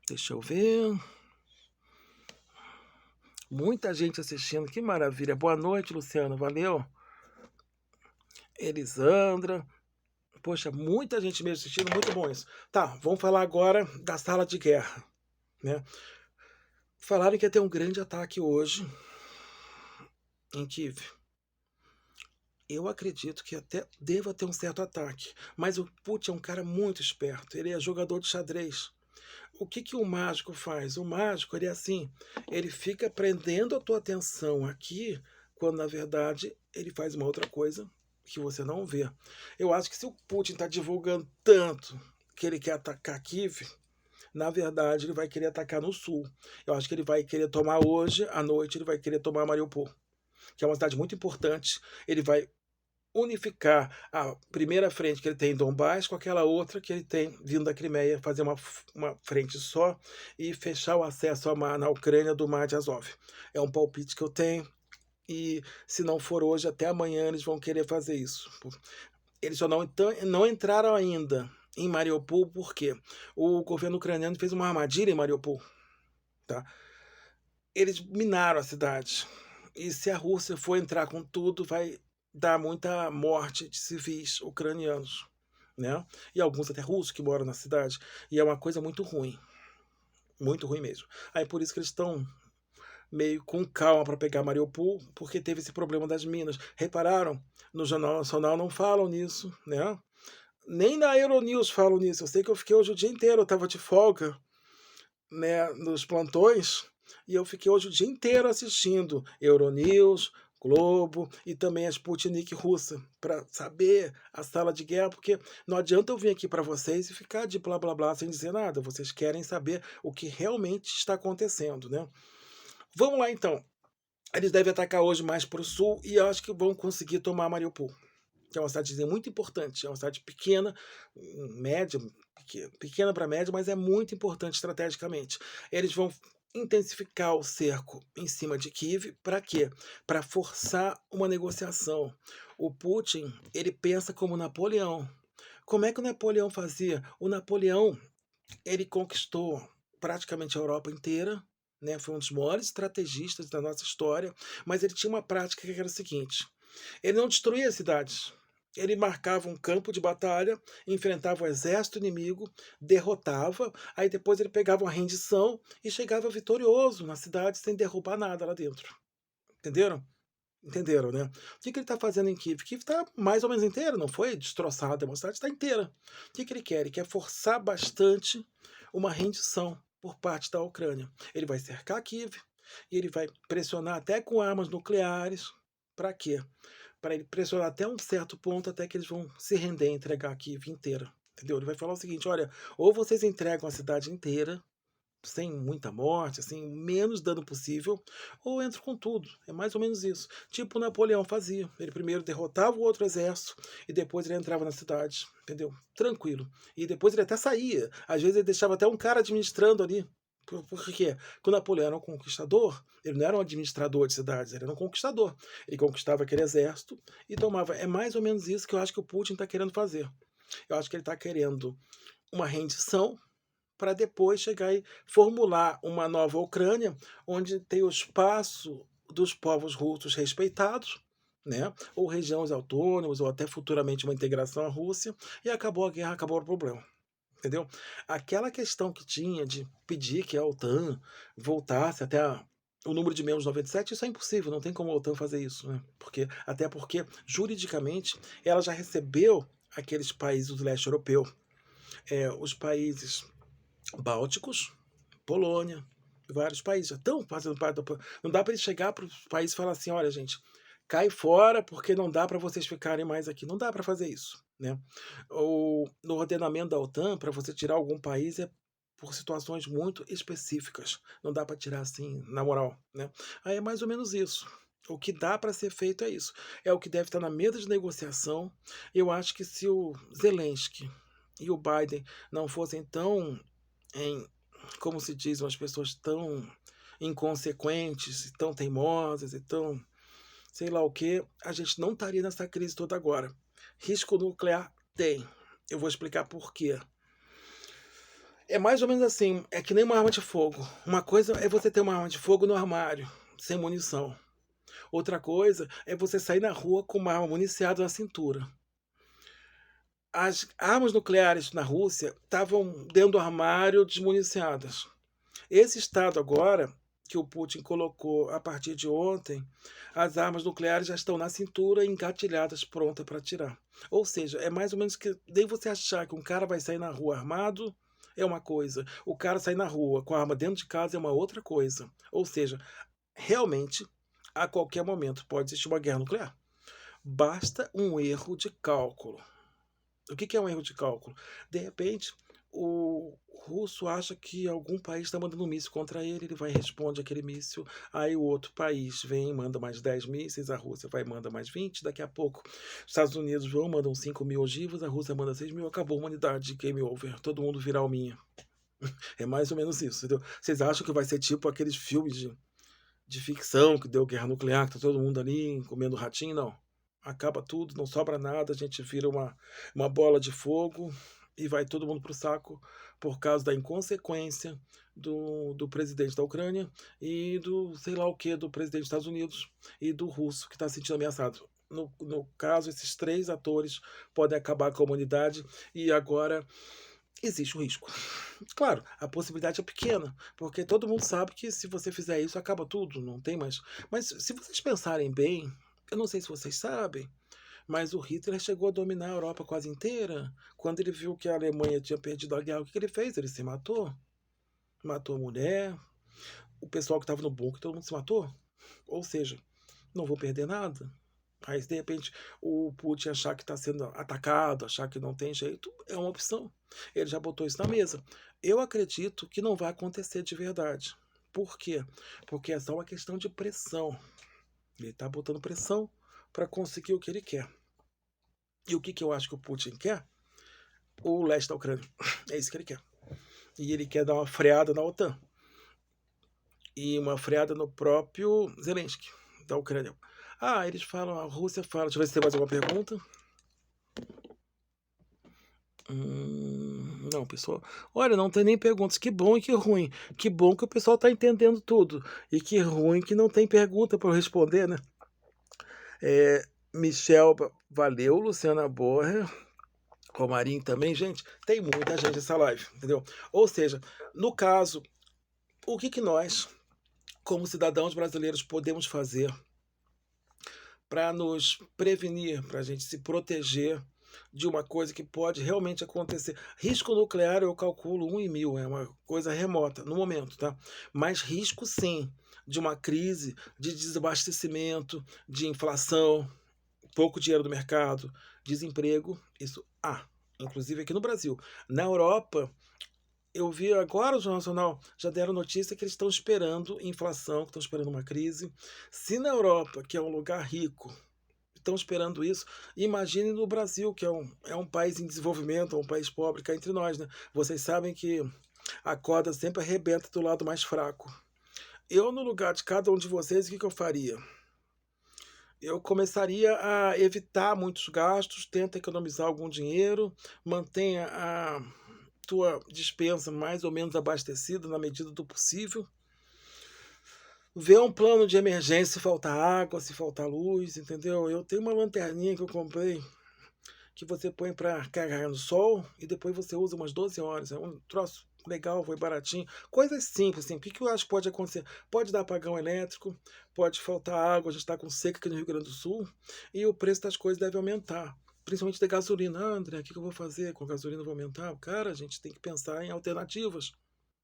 Deixa eu ver. Muita gente assistindo, que maravilha. Boa noite, Luciano, valeu. Elisandra. Poxa, muita gente mesmo assistindo, muito bom isso. Tá, vamos falar agora da sala de guerra, né? Falaram que ia ter um grande ataque hoje em Kiev. Eu acredito que até deva ter um certo ataque, mas o Putin é um cara muito esperto, ele é jogador de xadrez. O que o mágico faz? O mágico, ele é assim, ele fica prendendo a tua atenção aqui, quando na verdade ele faz uma outra coisa que você não vê. Eu acho que se o Putin está divulgando tanto que ele quer atacar Kiev, na verdade ele vai querer atacar no sul. Eu acho que ele vai querer tomar hoje, à noite, ele vai querer tomar Mariupol, que é uma cidade muito importante. Ele vai unificar a primeira frente que ele tem em Donbás com aquela outra que ele tem vindo da Crimeia, fazer uma frente só e fechar o acesso ao mar na Ucrânia do Mar de Azov. É um palpite que eu tenho e se não for hoje, até amanhã eles vão querer fazer isso. Eles só não entraram ainda em Mariupol porque o governo ucraniano fez uma armadilha em Mariupol, tá? Eles minaram a cidade. E se a Rússia for entrar com tudo, vai dar muita morte de civis ucranianos, né? E alguns até russos que moram na cidade. E é uma coisa muito ruim mesmo. Aí por isso que eles estão meio com calma para pegar Mariupol, porque teve esse problema das minas. Repararam? No Jornal Nacional não falam nisso, né? Nem na Euronews falam nisso. Eu sei que eu fiquei hoje o dia inteiro, eu estava de folga, né, nos plantões, e eu fiquei hoje o dia inteiro assistindo Euronews, Globo e também a Sputnik russa, para saber a sala de guerra, porque não adianta eu vir aqui para vocês e ficar de blá blá blá sem dizer nada, vocês querem saber o que realmente está acontecendo, né? Vamos lá então. Eles devem atacar hoje mais para o sul e eu acho que vão conseguir tomar Mariupol, que é uma cidadezinha muito importante, é uma cidade pequena, média, pequena para média, mas é muito importante estrategicamente. Eles vão intensificar o cerco em cima de Kiev, para quê? Para forçar uma negociação. O Putin, ele pensa como Napoleão. Como é que o Napoleão fazia? O Napoleão, ele conquistou praticamente a Europa inteira, né? Foi um dos maiores estrategistas da nossa história, mas ele tinha uma prática que era o seguinte: ele não destruía cidades. Ele marcava um campo de batalha, enfrentava o exército inimigo, derrotava, aí depois ele pegava uma rendição e chegava vitorioso na cidade sem derrubar nada lá dentro. Entenderam? Entenderam, né? O que ele está fazendo em Kiev? Kiev está mais ou menos inteira, não foi destroçada, a cidade está inteira. O que ele quer? Ele quer forçar bastante uma rendição por parte da Ucrânia. Ele vai cercar Kiev e ele vai pressionar até com armas nucleares. Para quê? Para ele pressionar até um certo ponto, até que eles vão se render e entregar Kiev inteira. Entendeu? Ele vai falar o seguinte: olha, ou vocês entregam a cidade inteira, sem muita morte, assim, menos dano possível, ou entro com tudo. É mais ou menos isso. Tipo o Napoleão fazia. Ele primeiro derrotava o outro exército e depois ele entrava na cidade, entendeu? Tranquilo. E depois ele até saía. Às vezes ele deixava até um cara administrando ali. Por quê? Porque o Napoleão era um conquistador, ele não era um administrador de cidades, ele era um conquistador. Ele conquistava aquele exército e tomava. É mais ou menos isso que eu acho que o Putin está querendo fazer. Eu acho que ele está querendo uma rendição para depois chegar e formular uma nova Ucrânia, onde tem o espaço dos povos russos respeitados, né? Ou regiões autônomas, ou até futuramente uma integração à Rússia, e acabou a guerra, acabou o problema. Entendeu? Aquela questão que tinha de pedir que a OTAN voltasse até o número de membros 97, isso é impossível, não tem como a OTAN fazer isso, né? Até porque, juridicamente, ela já recebeu aqueles países do leste europeu, os países bálticos, Polônia, vários países já estão fazendo parte da. Não dá para ele chegar para os países e falar assim: olha, gente, cai fora porque não dá para vocês ficarem mais aqui. Não dá para fazer isso, né? No ordenamento da OTAN, para você tirar algum país é por situações muito específicas. Não dá para tirar assim, na moral, né? Aí é mais ou menos isso. O que dá para ser feito é isso. É o que deve estar na mesa de negociação. Eu acho que se o Zelensky e o Biden não fossem tão em, como se diz, umas pessoas tão inconsequentes, tão teimosas e tão sei lá o que, a gente não estaria nessa crise toda agora. Risco nuclear tem. Eu vou explicar por quê. É mais ou menos assim, é que nem uma arma de fogo. Uma coisa é você ter uma arma de fogo no armário, sem munição. Outra coisa é você sair na rua com uma arma municiada na cintura. As armas nucleares na Rússia estavam dentro do armário desmuniciadas. Esse estado agora, que o Putin colocou a partir de ontem, as armas nucleares já estão na cintura, engatilhadas, prontas para atirar. Ou seja, é mais ou menos que nem você achar que um cara vai sair na rua armado é uma coisa, o cara sair na rua com a arma dentro de casa é uma outra coisa. Ou seja, realmente, a qualquer momento pode existir uma guerra nuclear. Basta um erro de cálculo. O que é um erro de cálculo? De repente, o russo acha que algum país está mandando um míssil contra ele, ele vai e responde aquele míssil, aí o outro país vem e manda mais 10 mísseis, a Rússia vai e manda mais 20, daqui a pouco os Estados Unidos vão, mandam 5 mil ogivas, a Rússia manda 6 mil, acabou a humanidade, game over, todo mundo vira alminha. É mais ou menos isso, entendeu? Vocês acham que vai ser tipo aqueles filmes de ficção que deu guerra nuclear, que tá todo mundo ali comendo ratinho? Não. Acaba tudo, não sobra nada, a gente vira uma bola de fogo e vai todo mundo pro saco por causa da inconsequência do presidente da Ucrânia e do sei lá o que, do presidente dos Estados Unidos e do russo que está se sentindo ameaçado. No caso, esses três atores podem acabar com a humanidade e agora existe o risco. Claro, a possibilidade é pequena, porque todo mundo sabe que se você fizer isso, acaba tudo, não tem mais. Mas se vocês pensarem bem, eu não sei se vocês sabem, mas o Hitler chegou a dominar a Europa quase inteira. Quando ele viu que a Alemanha tinha perdido a guerra, o que ele fez? Ele se matou. Matou a mulher, o pessoal que estava no bunker, todo mundo se matou. Ou seja, não vou perder nada. Aí, de repente, o Putin achar que está sendo atacado, achar que não tem jeito, é uma opção. Ele já botou isso na mesa. Eu acredito que não vai acontecer de verdade. Por quê? Porque é só uma questão de pressão. Ele está botando pressão para conseguir o que ele quer. E o que eu acho que o Putin quer? O leste da Ucrânia. É isso que ele quer. E ele quer dar uma freada na OTAN. E uma freada no próprio Zelensky, da Ucrânia. Ah, eles falam, a Rússia fala. Deixa eu ver se tem mais alguma pergunta. Não, pessoal. Olha, não tem nem perguntas. Que bom e que ruim. Que bom que o pessoal está entendendo tudo. E que ruim que não tem pergunta para eu responder, né? Michel, valeu. Luciana Borger. Romarinho também, gente. Tem muita gente nessa live, entendeu? Ou seja, no caso, o que nós, como cidadãos brasileiros, podemos fazer para nos prevenir, para a gente se proteger de uma coisa que pode realmente acontecer. Risco nuclear eu calculo 1 em 1000, é uma coisa remota no momento, tá? Mas risco sim, de uma crise, de desabastecimento, de inflação, pouco dinheiro no mercado, desemprego, isso há. Inclusive aqui no Brasil. Na Europa, eu vi agora o Jornal Nacional, já deram notícia que eles estão esperando inflação, que estão esperando uma crise. Se na Europa, que é um lugar rico, estão esperando isso, imagine no Brasil, que é um país em desenvolvimento, é um país pobre, cá entre nós, né? Vocês sabem que a corda sempre arrebenta do lado mais fraco. Eu, no lugar de cada um de vocês, o que eu faria? Eu começaria a evitar muitos gastos, tenta economizar algum dinheiro, mantenha a tua despensa mais ou menos abastecida na medida do possível. Vê um plano de emergência se faltar água, se faltar luz, entendeu? Eu tenho uma lanterninha que eu comprei que você põe para carregar no sol e depois você usa umas 12 horas. É um troço legal, foi baratinho. Coisas simples, assim. O que eu acho que pode acontecer? Pode dar apagão elétrico, pode faltar água, a gente está com seca aqui no Rio Grande do Sul e o preço das coisas deve aumentar. Principalmente da gasolina. Ah, André, o que eu vou fazer? Com a gasolina vai aumentar? Cara, a gente tem que pensar em alternativas.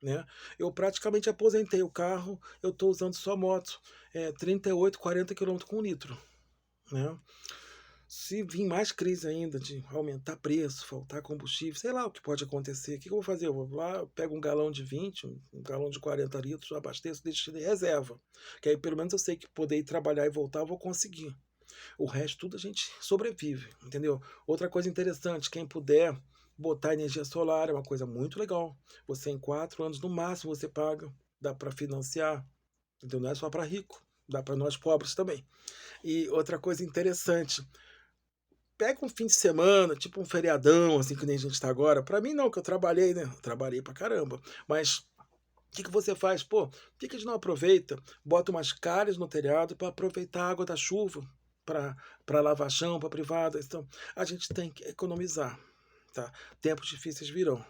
Né? Eu praticamente aposentei o carro, eu estou usando só moto, 38, 40 quilômetros com litro. Né? Se vir mais crise ainda de aumentar preço, faltar combustível, sei lá o que pode acontecer. O que eu vou fazer? Eu vou lá, eu pego um galão de 20, um galão de 40 litros, abasteço, deixo de reserva. Que aí pelo menos eu sei que poder ir trabalhar e voltar eu vou conseguir. O resto tudo a gente sobrevive, entendeu? Outra coisa interessante, quem puder botar energia solar é uma coisa muito legal. Você em 4 anos no máximo você paga, dá para financiar, entendeu? Não é só para rico, dá para nós pobres também. E outra coisa interessante, pega um fim de semana, tipo um feriadão, assim que nem a gente está agora. Para mim não, que eu trabalhei, né? Eu trabalhei pra caramba. Mas o que você faz? Pô, por que a gente não aproveita? Bota umas calhas no telhado para aproveitar a água da chuva para lavar chão, para privada. Então, a gente tem que economizar, tá? Tempos difíceis virão.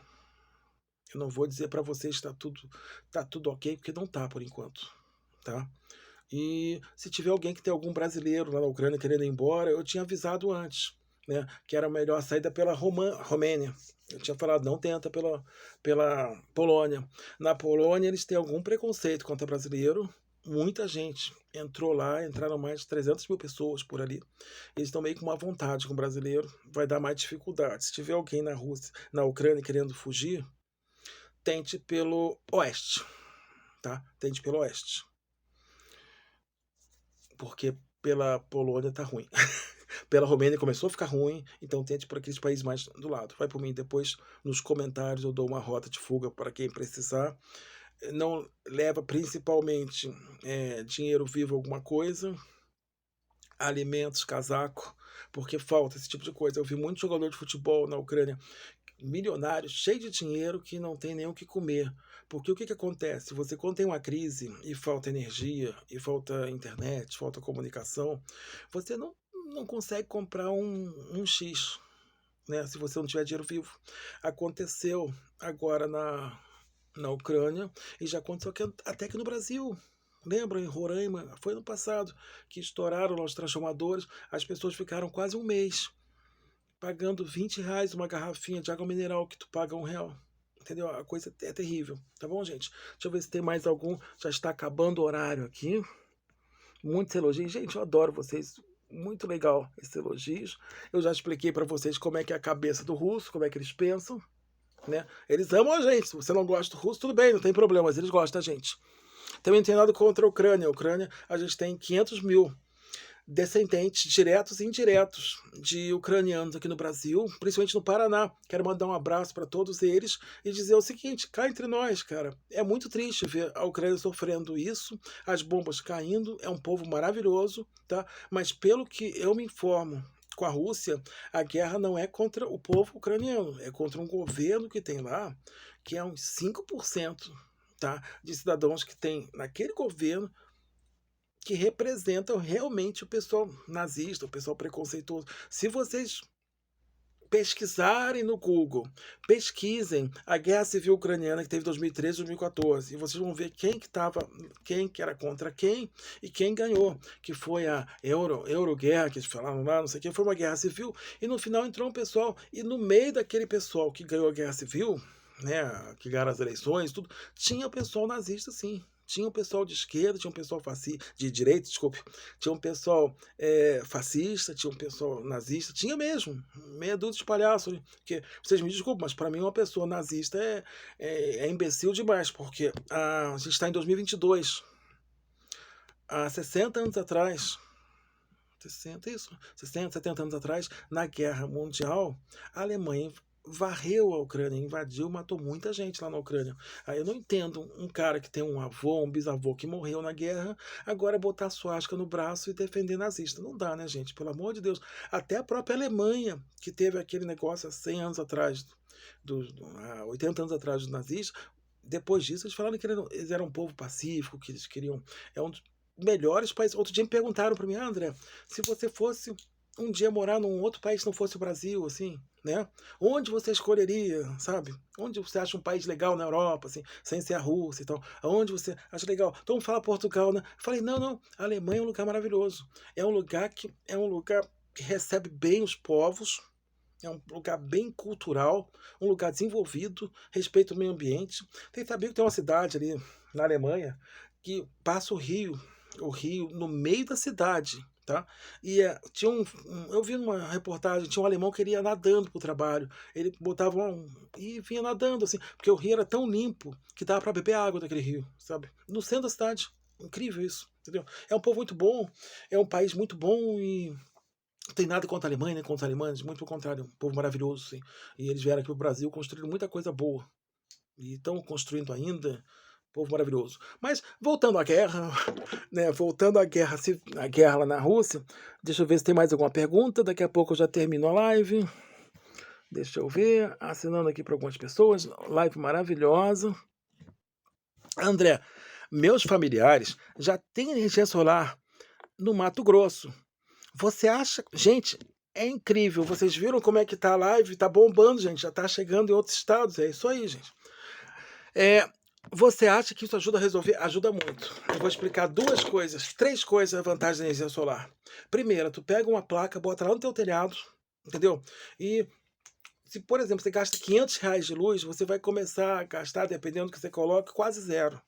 Eu não vou dizer para vocês que tá tudo ok, porque não tá por enquanto, tá? E se tiver alguém que tem algum brasileiro lá na Ucrânia querendo ir embora, eu tinha avisado antes, né, que era melhor a saída pela Romênia. Eu tinha falado, não tenta pela Polônia. Na Polônia eles têm algum preconceito contra brasileiro. Muita gente entrou lá, entraram mais de 300 mil pessoas por ali. Eles estão meio com uma vontade com o brasileiro, vai dar mais dificuldade. Se tiver alguém na Rússia, na Ucrânia querendo fugir, tente pelo oeste, tá? Tente pelo oeste. Porque pela Polônia tá ruim. Pela Romênia começou a ficar ruim, então tente por aqueles países mais do lado. Vai por mim depois, nos comentários eu dou uma rota de fuga para quem precisar. Não leva principalmente dinheiro vivo, alguma coisa, alimentos, casaco, porque falta esse tipo de coisa. Eu vi muito jogador de futebol na Ucrânia, milionário, cheio de dinheiro, que não tem nem o que comer. Porque o que acontece? Você, quando tem uma crise e falta energia, e falta internet, falta comunicação, você não consegue comprar um X, né? Se você não tiver dinheiro vivo. Aconteceu agora na Ucrânia e já aconteceu até aqui no Brasil. Lembra, em Roraima, foi ano passado, que estouraram lá os transformadores, as pessoas ficaram quase um mês pagando R$ 20 uma garrafinha de água mineral que tu paga R$ 1. Entendeu? A coisa é terrível. Tá bom, gente? Deixa eu ver se tem mais algum. Já está acabando o horário aqui. Muitos elogios. Gente, eu adoro vocês. Muito legal esses elogios. Eu já expliquei para vocês como é que é a cabeça do russo, como é que eles pensam. Né? Eles amam a gente. Se você não gosta do russo, tudo bem, não tem problema, mas eles gostam da gente. Também não tem nada contra a Ucrânia. A Ucrânia, a gente tem 500 mil descendentes diretos e indiretos de ucranianos aqui no Brasil, principalmente no Paraná. Quero mandar um abraço para todos eles e dizer o seguinte, cá entre nós, cara, é muito triste ver a Ucrânia sofrendo isso, as bombas caindo, é um povo maravilhoso, tá? Mas pelo que eu me informo com a Rússia, a guerra não é contra o povo ucraniano, é contra um governo que tem lá, que é uns 5%, tá, de cidadãos que tem naquele governo que representam realmente o pessoal nazista, o pessoal preconceituoso. Se vocês pesquisarem no Google, pesquisem a Guerra Civil Ucraniana que teve em 2013 e 2014, e vocês vão ver quem que era contra quem e quem ganhou, que foi a Euroguerra, que eles falaram lá, não sei o que, foi uma guerra civil, e no final entrou um pessoal, e no meio daquele pessoal que ganhou a guerra civil, né, que ganharam as eleições, tudo, tinha o pessoal nazista, sim. Tinha um pessoal de esquerda, tinha um pessoal de direita, desculpe, tinha um pessoal fascista, tinha um pessoal nazista, tinha mesmo, meia dúzia de palhaços. Que, vocês me desculpem, mas para mim uma pessoa nazista é imbecil demais, porque a gente está em 2022, há 60 anos atrás, 60, 70 anos atrás, na Guerra Mundial, a Alemanha varreu a Ucrânia, invadiu, matou muita gente lá na Ucrânia. Aí eu não entendo um cara que tem um avô, um bisavô que morreu na guerra, agora botar suástica no braço e defender nazista. Não dá, né, gente? Pelo amor de Deus. Até a própria Alemanha, que teve aquele negócio há 100 anos atrás, há 80 anos atrás dos nazistas, depois disso eles falaram que eles eram um povo pacífico, que eles queriam... É um dos melhores países. Outro dia me perguntaram para mim, André, se você fosse um dia morar num outro país que não fosse o Brasil, assim, né? Onde você escolheria, sabe? Onde você acha um país legal na Europa, assim, sem ser a Rússia e tal? Aonde você acha legal? Todo mundo fala Portugal, né? Eu falei, não, a Alemanha é um lugar maravilhoso. É um lugar que recebe bem os povos, é um lugar bem cultural, um lugar desenvolvido, respeita o meio ambiente. Tem sabia que tem uma cidade ali na Alemanha que passa o rio no meio da cidade, tá? E tinha eu vi numa reportagem, tinha um alemão que ele ia nadando pro trabalho. Ele botava e vinha nadando assim, porque o rio era tão limpo que dava para beber água daquele rio, sabe? No centro da cidade. Incrível isso, entendeu? É um povo muito bom, é um país muito bom e não tem nada contra a Alemanha, nem contra os alemães, muito pelo contrário, um povo maravilhoso, sim. E eles vieram aqui pro Brasil construindo muita coisa boa. E estão construindo ainda, povo maravilhoso. Mas voltando à guerra, né? Voltando à guerra lá na Rússia, deixa eu ver se tem mais alguma pergunta. Daqui a pouco eu já termino a live. Deixa eu ver, assinando aqui para algumas pessoas. Live maravilhosa. André, meus familiares já têm energia solar no Mato Grosso. Você acha. Gente, é incrível. Vocês viram como é que tá a live? Tá bombando, gente. Já tá chegando em outros estados. É isso aí, gente. Você acha que isso ajuda a resolver? Ajuda muito. Eu vou explicar três coisas a vantagem da energia solar. Primeiro, tu pega uma placa, bota lá no teu telhado, entendeu? E se, por exemplo, você gasta R$ 500 de luz, você vai começar a gastar, dependendo do que você coloca, quase zero.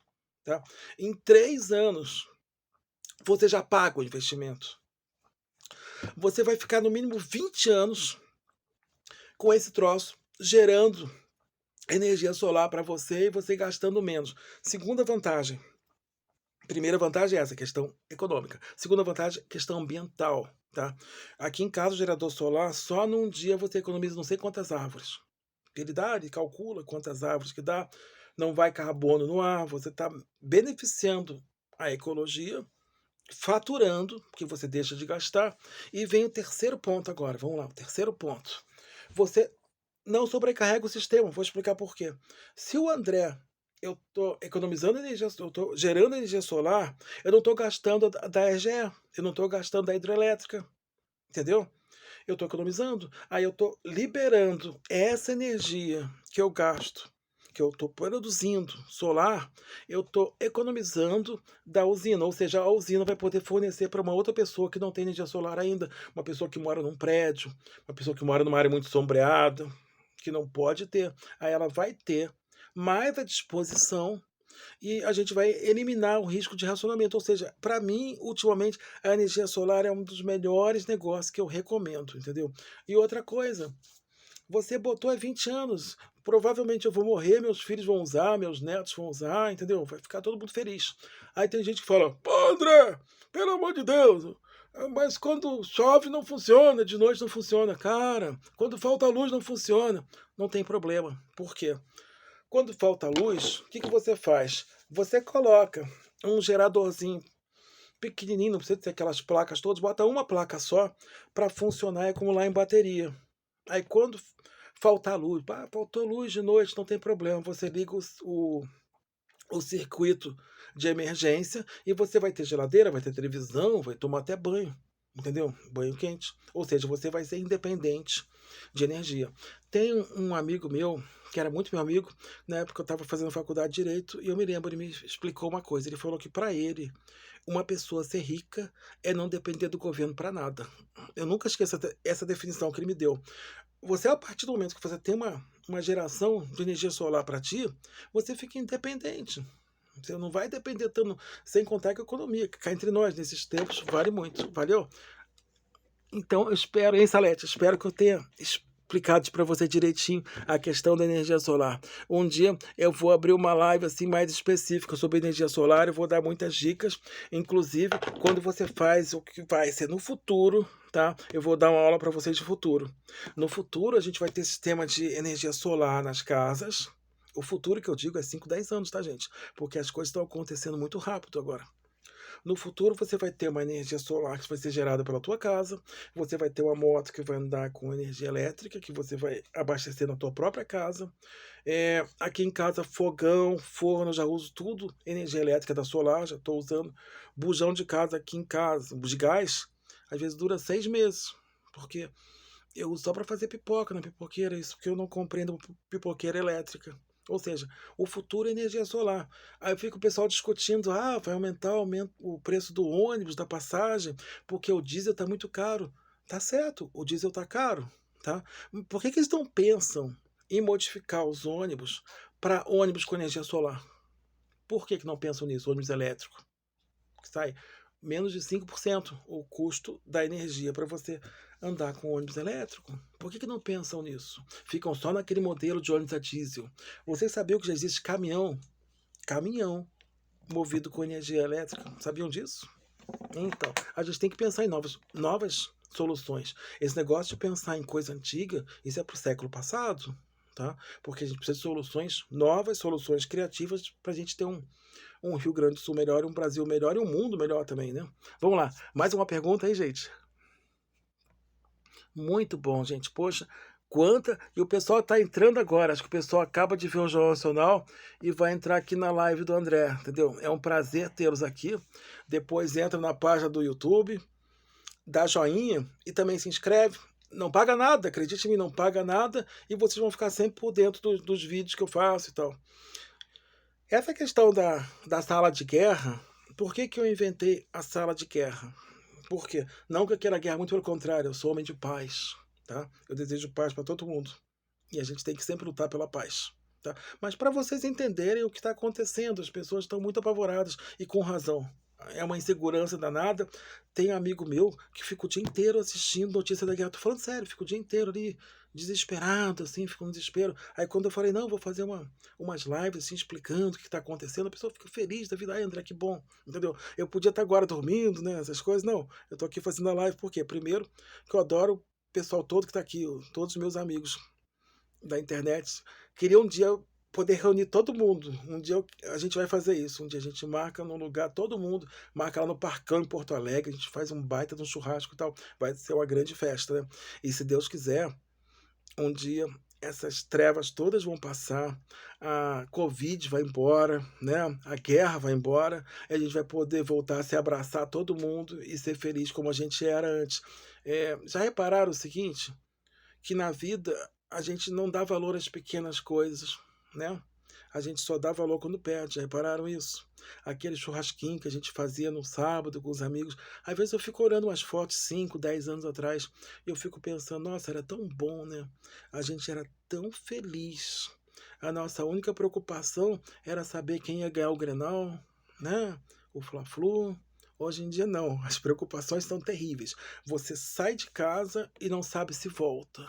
Tá? Em 3 anos, você já paga o investimento. Você vai ficar no mínimo 20 anos com esse troço gerando energia solar para você e você gastando menos. Segunda vantagem. Primeira vantagem é essa, questão econômica. Segunda vantagem, questão ambiental. Tá? Aqui em casa, o gerador solar, só num dia você economiza não sei quantas árvores. Ele calcula quantas árvores que dá, não vai carbono no ar, você está beneficiando a ecologia, faturando, que você deixa de gastar. E vem o terceiro ponto agora, vamos lá, o terceiro ponto. Você não sobrecarrega o sistema, vou explicar por quê. Se o André, eu estou economizando energia, eu estou gerando energia solar, eu não estou gastando da RGE, eu não estou gastando da hidrelétrica, entendeu? Eu estou economizando, aí eu estou liberando essa energia que eu gasto, que eu estou produzindo solar, eu estou economizando da usina, ou seja, a usina vai poder fornecer para uma outra pessoa que não tem energia solar ainda, uma pessoa que mora num prédio, uma pessoa que mora numa área muito sombreada, que não pode ter, aí ela vai ter mais à disposição e a gente vai eliminar o risco de racionamento. Ou seja, para mim, ultimamente, a energia solar é um dos melhores negócios que eu recomendo, entendeu? E outra coisa, você botou há 20 anos, provavelmente eu vou morrer, meus filhos vão usar, meus netos vão usar, entendeu? Vai ficar todo mundo feliz. Aí tem gente que fala, pô, André, pelo amor de Deus, mas quando chove não funciona, de noite não funciona. Cara, quando falta luz não funciona. Não tem problema. Por quê? Quando falta luz, o que você faz? Você coloca um geradorzinho pequenininho, não precisa ter aquelas placas todas, bota uma placa só para funcionar e acumular em bateria. Aí quando faltar luz, faltou luz de noite, não tem problema, você liga o circuito de emergência e você vai ter geladeira, vai ter televisão, vai tomar até banho. entendeu? Banho quente. Ou seja, você vai ser independente de energia. Tem um amigo meu, que era muito meu amigo, na época eu estava fazendo faculdade de Direito, e eu me lembro, ele me explicou uma coisa. Ele falou que para ele, uma pessoa ser rica é não depender do governo para nada. Eu nunca esqueço essa definição que ele me deu. Você, a partir do momento que você tem uma geração de energia solar para ti, você fica independente. Você não vai depender tanto, sem contar que a economia, que cá entre nós, nesses tempos, vale muito. Valeu? Então, eu espero, hein, Salete? Espero que eu tenha explicado para você direitinho a questão da energia solar. Um dia eu vou abrir uma live assim mais específica sobre energia solar, eu vou dar muitas dicas, inclusive quando você faz o que vai ser no futuro, tá? Eu vou dar uma aula para vocês de futuro. No futuro a gente vai ter sistema de energia solar nas casas. O futuro que eu digo é 5, 10 anos, tá, gente? Porque as coisas estão acontecendo muito rápido agora. No futuro você vai ter uma energia solar que vai ser gerada pela tua casa, você vai ter uma moto que vai andar com energia elétrica, que você vai abastecer na tua própria casa. Aqui em casa, fogão, forno, já uso tudo, energia elétrica da solar, já estou usando. Bujão de casa aqui em casa, de gás, às vezes dura 6 meses, porque eu uso só para fazer pipoca na pipoqueira, isso porque eu não compreendo pipoqueira elétrica. Ou seja, o futuro é energia solar. Aí fica o pessoal discutindo, vai aumentar o preço do ônibus, da passagem, porque o diesel está muito caro. Tá certo, o diesel está caro, tá? Por que eles não pensam em modificar os ônibus para ônibus com energia solar? Por que não pensam nisso, ônibus elétrico? Que sai menos de 5% o custo da energia para você andar com ônibus elétrico. Por que não pensam nisso? Ficam só naquele modelo de ônibus a diesel. Vocês sabiam que já existe caminhão movido com energia elétrica? Sabiam disso? Então, a gente tem que pensar em novas soluções. Esse negócio de pensar em coisa antiga, isso é para o século passado, tá? Porque a gente precisa de soluções novas, soluções criativas, para a gente ter um Rio Grande do Sul melhor, um Brasil melhor e um mundo melhor também, né? Vamos lá, mais uma pergunta aí, gente. Muito bom, gente. Poxa, quanta. E o pessoal está entrando agora. Acho que o pessoal acaba de ver o Jornal Nacional e vai entrar aqui na live do André, entendeu? É um prazer tê-los aqui. Depois entra na página do YouTube, dá joinha e também se inscreve. Não paga nada, acredite em mim, não paga nada e vocês vão ficar sempre por dentro dos vídeos que eu faço e tal. Essa questão da sala de guerra, por que eu inventei a sala de guerra? Por quê? Não que eu queira guerra, muito pelo contrário, eu sou homem de paz, tá? Eu desejo paz para todo mundo. E a gente tem que sempre lutar pela paz, tá? Mas para vocês entenderem o que está acontecendo, as pessoas estão muito apavoradas e com razão. É uma insegurança danada. Tem um amigo meu que fica o dia inteiro assistindo notícia da guerra. Tô falando sério, fica o dia inteiro ali desesperado, assim, fica um desespero. Aí quando eu falei, não, vou fazer umas lives assim, explicando o que está acontecendo, a pessoa fica feliz da vida. Ai, André, que bom, entendeu? Eu podia estar agora dormindo, né, essas coisas. Não, eu tô aqui fazendo a live por quê? Primeiro, que eu adoro o pessoal todo que está aqui, todos os meus amigos da internet. Queria um dia poder reunir todo mundo. Um dia a gente vai fazer isso. Um dia a gente marca num lugar, todo mundo marca lá no Parcão em Porto Alegre, a gente faz um baita de um churrasco e tal. Vai ser uma grande festa, né? E se Deus quiser, um dia essas trevas todas vão passar, a Covid vai embora, né? A guerra vai embora, e a gente vai poder voltar a se abraçar todo mundo e ser feliz como a gente era antes. Já repararam o seguinte? Que na vida a gente não dá valor às pequenas coisas, né? A gente só dá valor quando perde, já repararam isso? Aquele churrasquinho que a gente fazia no sábado com os amigos. Às vezes eu fico olhando umas fotos 5, 10 anos atrás e eu fico pensando, nossa, era tão bom, né? A gente era tão feliz. A nossa única preocupação era saber quem ia ganhar o Grenal, né? O Fla-Flu. Hoje em dia não, as preocupações são terríveis. Você sai de casa e não sabe se volta.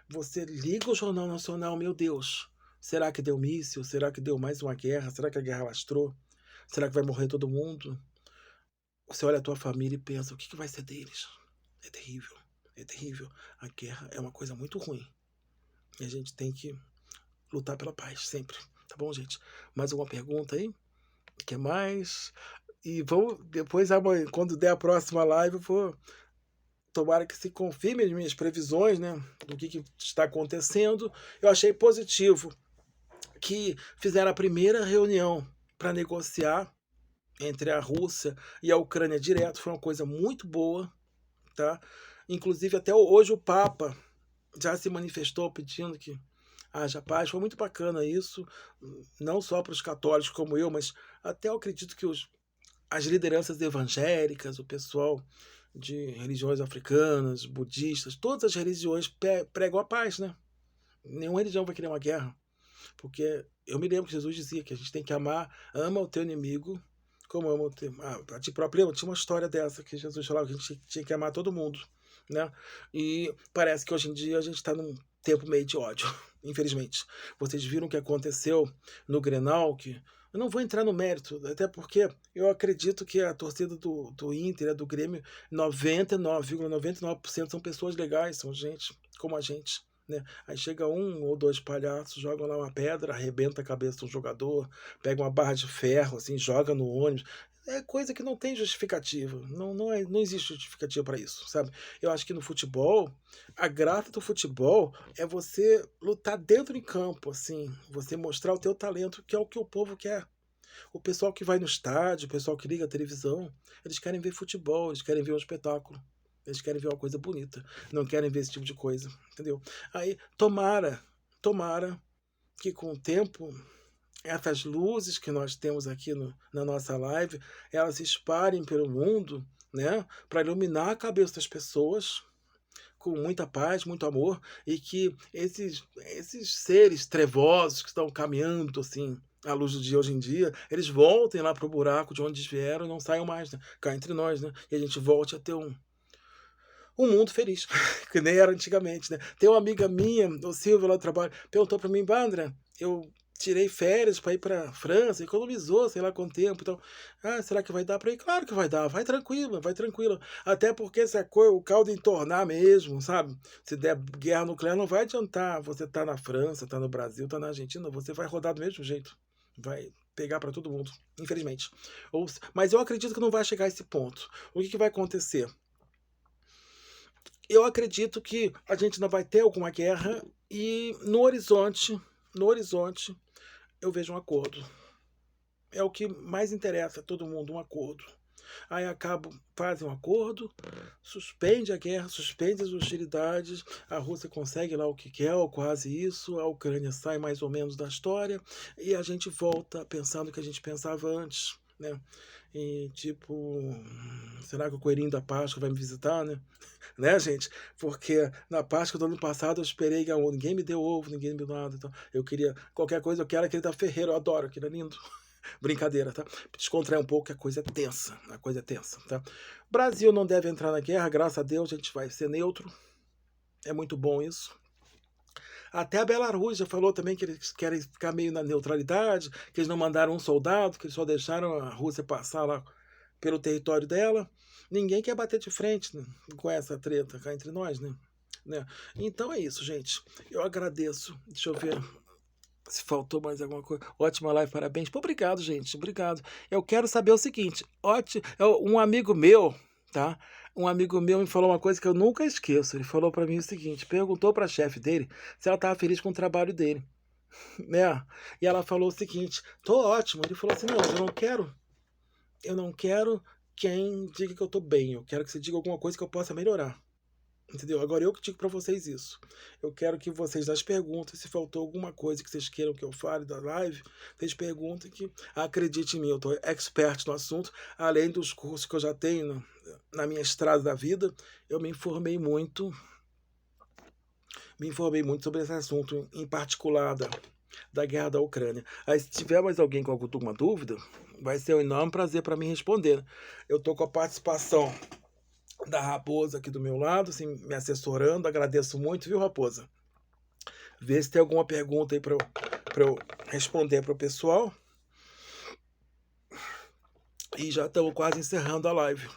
Você liga o Jornal Nacional, meu Deus, será que deu míssil? Será que deu mais uma guerra? Será que a guerra lastrou? Será que vai morrer todo mundo? Você olha a tua família e pensa, o que vai ser deles? É terrível, é terrível. A guerra é uma coisa muito ruim. E a gente tem que lutar pela paz, sempre. Tá bom, gente? Mais alguma pergunta aí? Quer mais? E vamos, depois, quando der a próxima live, eu vou. Tomara que se confirme as minhas previsões, né, do que está acontecendo. Eu achei positivo que fizeram a primeira reunião para negociar entre a Rússia e a Ucrânia direto. Foi uma coisa muito boa, tá? Inclusive até hoje o Papa já se manifestou pedindo que haja paz. Foi muito bacana isso, não só para os católicos como eu, mas até eu acredito que as lideranças evangélicas, o pessoal de religiões africanas, budistas, todas as religiões pregam a paz, né? Nenhuma religião vai querer uma guerra, porque eu me lembro que Jesus dizia que a gente tem que ama o teu inimigo como ama o teu, a ti próprio. Tinha uma história dessa que Jesus falava que a gente tinha que amar todo mundo, né? E parece que hoje em dia a gente está num tempo meio de ódio, infelizmente. Vocês viram o que aconteceu no Grenal, que eu não vou entrar no mérito, até porque eu acredito que a torcida do Inter, do Grêmio, 99,99% são pessoas legais, são gente como a gente, né? Aí chega um ou dois palhaços, jogam lá uma pedra, arrebenta a cabeça de um jogador, pega uma barra de ferro, assim, joga no ônibus. É coisa que não tem justificativa. Não existe justificativa para isso, sabe? Eu acho que no futebol, a graça do futebol é você lutar dentro de campo, assim, você mostrar o teu talento, que é o que o povo quer. O pessoal que vai no estádio, o pessoal que liga a televisão, eles querem ver futebol, eles querem ver um espetáculo. Eles querem ver uma coisa bonita, não querem ver esse tipo de coisa, entendeu? Aí, tomara que com o tempo essas luzes que nós temos aqui na nossa live, elas se espalhem pelo mundo, né, para iluminar a cabeça das pessoas com muita paz, muito amor, e que esses seres trevosos que estão caminhando assim à luz do dia hoje em dia, eles voltem lá pro buraco de onde eles vieram e não saiam mais, né? Cá entre nós, né? E a gente volte a ter um mundo feliz, que nem era antigamente, né? Tem uma amiga minha, o Silvio, lá do trabalho, perguntou para mim, Bandra, eu tirei férias para ir para França, economizou, sei lá quanto tempo, então, será que vai dar para ir? Claro que vai dar, vai tranquila, vai tranquila. Até porque se o caldo entornar mesmo, sabe? Se der guerra nuclear, não vai adiantar você tá na França, tá no Brasil, tá na Argentina, você vai rodar do mesmo jeito. Vai pegar para todo mundo, infelizmente. Mas eu acredito que não vai chegar a esse ponto. O que vai acontecer? Eu acredito que a gente não vai ter alguma guerra e no horizonte, eu vejo um acordo. É o que mais interessa a todo mundo, um acordo. Aí fazem um acordo, suspende a guerra, suspende as hostilidades, a Rússia consegue lá o que quer, ou quase isso, a Ucrânia sai mais ou menos da história, e a gente volta pensando o que a gente pensava antes, né? E tipo, será que o coelhinho da Páscoa vai me visitar, né? Né, gente? Porque na Páscoa do ano passado eu esperei ganhar ovo, ninguém me deu ovo, ninguém me deu nada. Então, eu queria, qualquer coisa, eu quero aquele da Ferreira, eu adoro, aquele é lindo. Brincadeira, tá? Descontrair um pouco, que a coisa é tensa, a coisa é tensa, tá? Brasil não deve entrar na guerra, graças a Deus, a gente vai ser neutro, é muito bom isso. Até a Belarus já falou também que eles querem ficar meio na neutralidade, que eles não mandaram um soldado, que eles só deixaram a Rússia passar lá pelo território dela. Ninguém quer bater de frente, né, com essa treta cá entre nós, né? Então é isso, gente. Eu agradeço. Deixa eu ver se faltou mais alguma coisa. Ótima live, parabéns. Pô, obrigado, gente. Obrigado. Eu quero saber o seguinte: um amigo meu, tá? Um amigo meu me falou uma coisa que eu nunca esqueço. Ele falou pra mim o seguinte: perguntou pra chefe dele se ela tava feliz com o trabalho dele, né? E ela falou o seguinte: tô ótimo. Ele falou assim: não, eu não quero quem diga que eu tô bem. Eu quero que você diga alguma coisa que eu possa melhorar. Entendeu? Agora eu que digo pra vocês isso. Eu quero que vocês, nas perguntas, se faltou alguma coisa que vocês queiram que eu fale da live, vocês perguntem, que acredite em mim, eu tô expert no assunto. Além dos cursos que eu já tenho na minha estrada da vida, eu me informei muito sobre esse assunto, em particular da guerra da Ucrânia. Aí, se tiver mais alguém com alguma dúvida, vai ser um enorme prazer para mim responder. Eu tô com a participação da Raposa aqui do meu lado, assim, me assessorando. Agradeço muito, viu, Raposa? Vê se tem alguma pergunta aí para eu responder para o pessoal. E já estamos quase encerrando a live.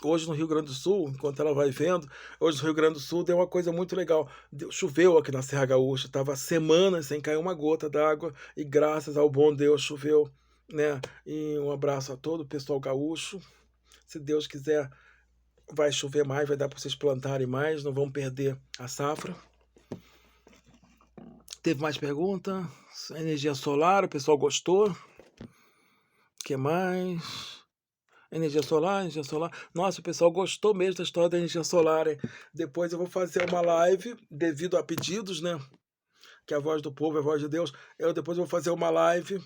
Hoje no Rio Grande do Sul, enquanto ela vai vendo, hoje no Rio Grande do Sul deu uma coisa muito legal. Choveu aqui na Serra Gaúcha, estava semanas sem cair uma gota d'água, e graças ao bom Deus choveu, né? E um abraço a todo o pessoal gaúcho. Se Deus quiser, vai chover mais, vai dar para vocês plantarem mais, não vão perder a safra. Teve mais pergunta? Energia solar, o pessoal gostou. O que mais? Energia solar, energia solar. Nossa, o pessoal gostou mesmo da história da energia solar, hein? Depois eu vou fazer uma live, devido a pedidos, né? Que é a voz do povo, é a voz de Deus. Eu depois vou fazer uma live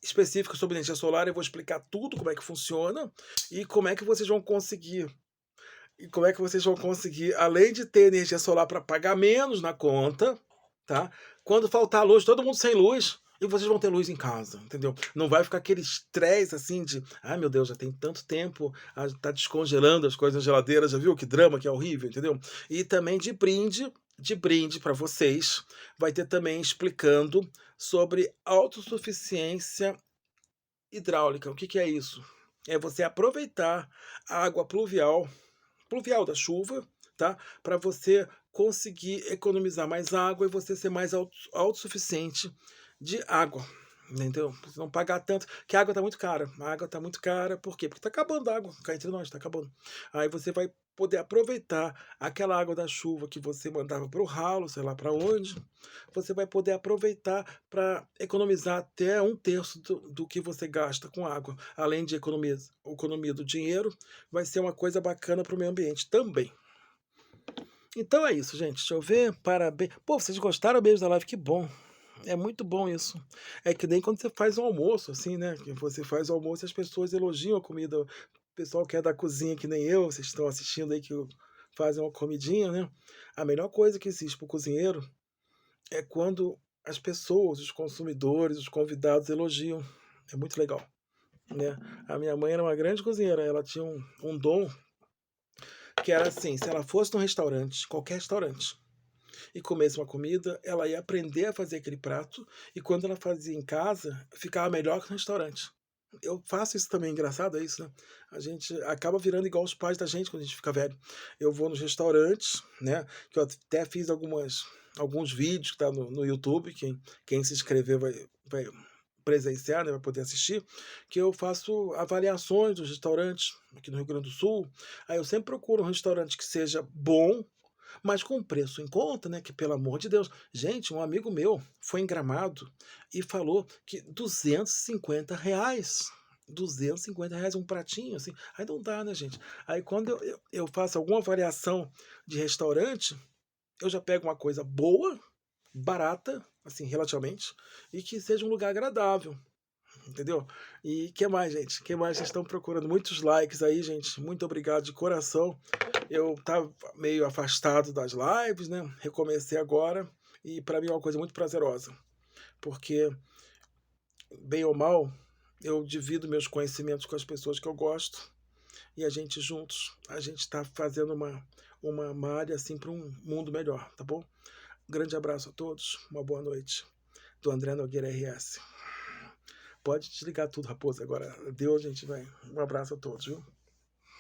específica sobre energia solar. Eu vou explicar tudo como é que funciona e como é que vocês vão conseguir. E como é que vocês vão conseguir, além de ter energia solar para pagar menos na conta, tá? Quando faltar luz, todo mundo sem luz, e vocês vão ter luz em casa, entendeu? Não vai ficar aquele estresse assim de, ai meu Deus, já tem tanto tempo, tá descongelando as coisas na geladeira, já viu que drama, que é horrível, entendeu? E também de brinde para vocês, vai ter também explicando sobre autossuficiência hidráulica. O que que é isso? É você aproveitar a água pluvial da chuva, tá? Para você conseguir economizar mais água e você ser mais autossuficiente de água. Entendeu? Você não pagar tanto, que a água está muito cara. A água está muito cara, por quê? Porque está acabando a água, cá entre nós, está acabando. Aí você vai poder aproveitar aquela água da chuva que você mandava para o ralo, sei lá para onde, você vai poder aproveitar para economizar até um terço do que você gasta com água. Além de economia do dinheiro, vai ser uma coisa bacana para o meio ambiente também. Então é isso, gente. Deixa eu ver. Parabéns. Pô, vocês gostaram mesmo da live? Que bom. É muito bom isso. É que nem quando você faz um almoço, assim, né? Que você faz o almoço e as pessoas elogiam a comida. O pessoal que é da cozinha, que nem eu, vocês estão assistindo aí que fazem uma comidinha, né? A melhor coisa que existe para o cozinheiro é quando as pessoas, os consumidores, os convidados elogiam. É muito legal, né? A minha mãe era uma grande cozinheira, ela tinha um dom que era assim, se ela fosse num restaurante, qualquer restaurante, e comesse uma comida, ela ia aprender a fazer aquele prato, e quando ela fazia em casa, ficava melhor que no restaurante. Eu faço isso também, engraçado é isso, né? A gente acaba virando igual os pais da gente quando a gente fica velho. Eu vou nos restaurantes, né? Que eu até fiz alguns vídeos que tá no YouTube, quem se inscrever vai presenciar, né, vai poder assistir, que eu faço avaliações dos restaurantes aqui no Rio Grande do Sul. Aí eu sempre procuro um restaurante que seja bom, mas com preço em conta, né? Que pelo amor de Deus. Gente, um amigo meu foi em Gramado e falou que R$ 250. R$ 250 um pratinho, assim. Aí não dá, né, gente? Aí quando eu faço alguma variação de restaurante, eu já pego uma coisa boa, barata, assim, relativamente, e que seja um lugar agradável. Entendeu? E que mais, gente? Que mais vocês estão procurando? Muitos likes aí, gente. Muito obrigado de coração. Eu tava meio afastado das lives, né? Recomecei agora e para mim é uma coisa muito prazerosa, porque bem ou mal, eu divido meus conhecimentos com as pessoas que eu gosto e a gente juntos, a gente está fazendo uma área assim para um mundo melhor, tá bom? Um grande abraço a todos, uma boa noite. Do André Nogueira RS. Pode desligar tudo, raposa. Agora deu, gente, vai. Um abraço a todos, viu?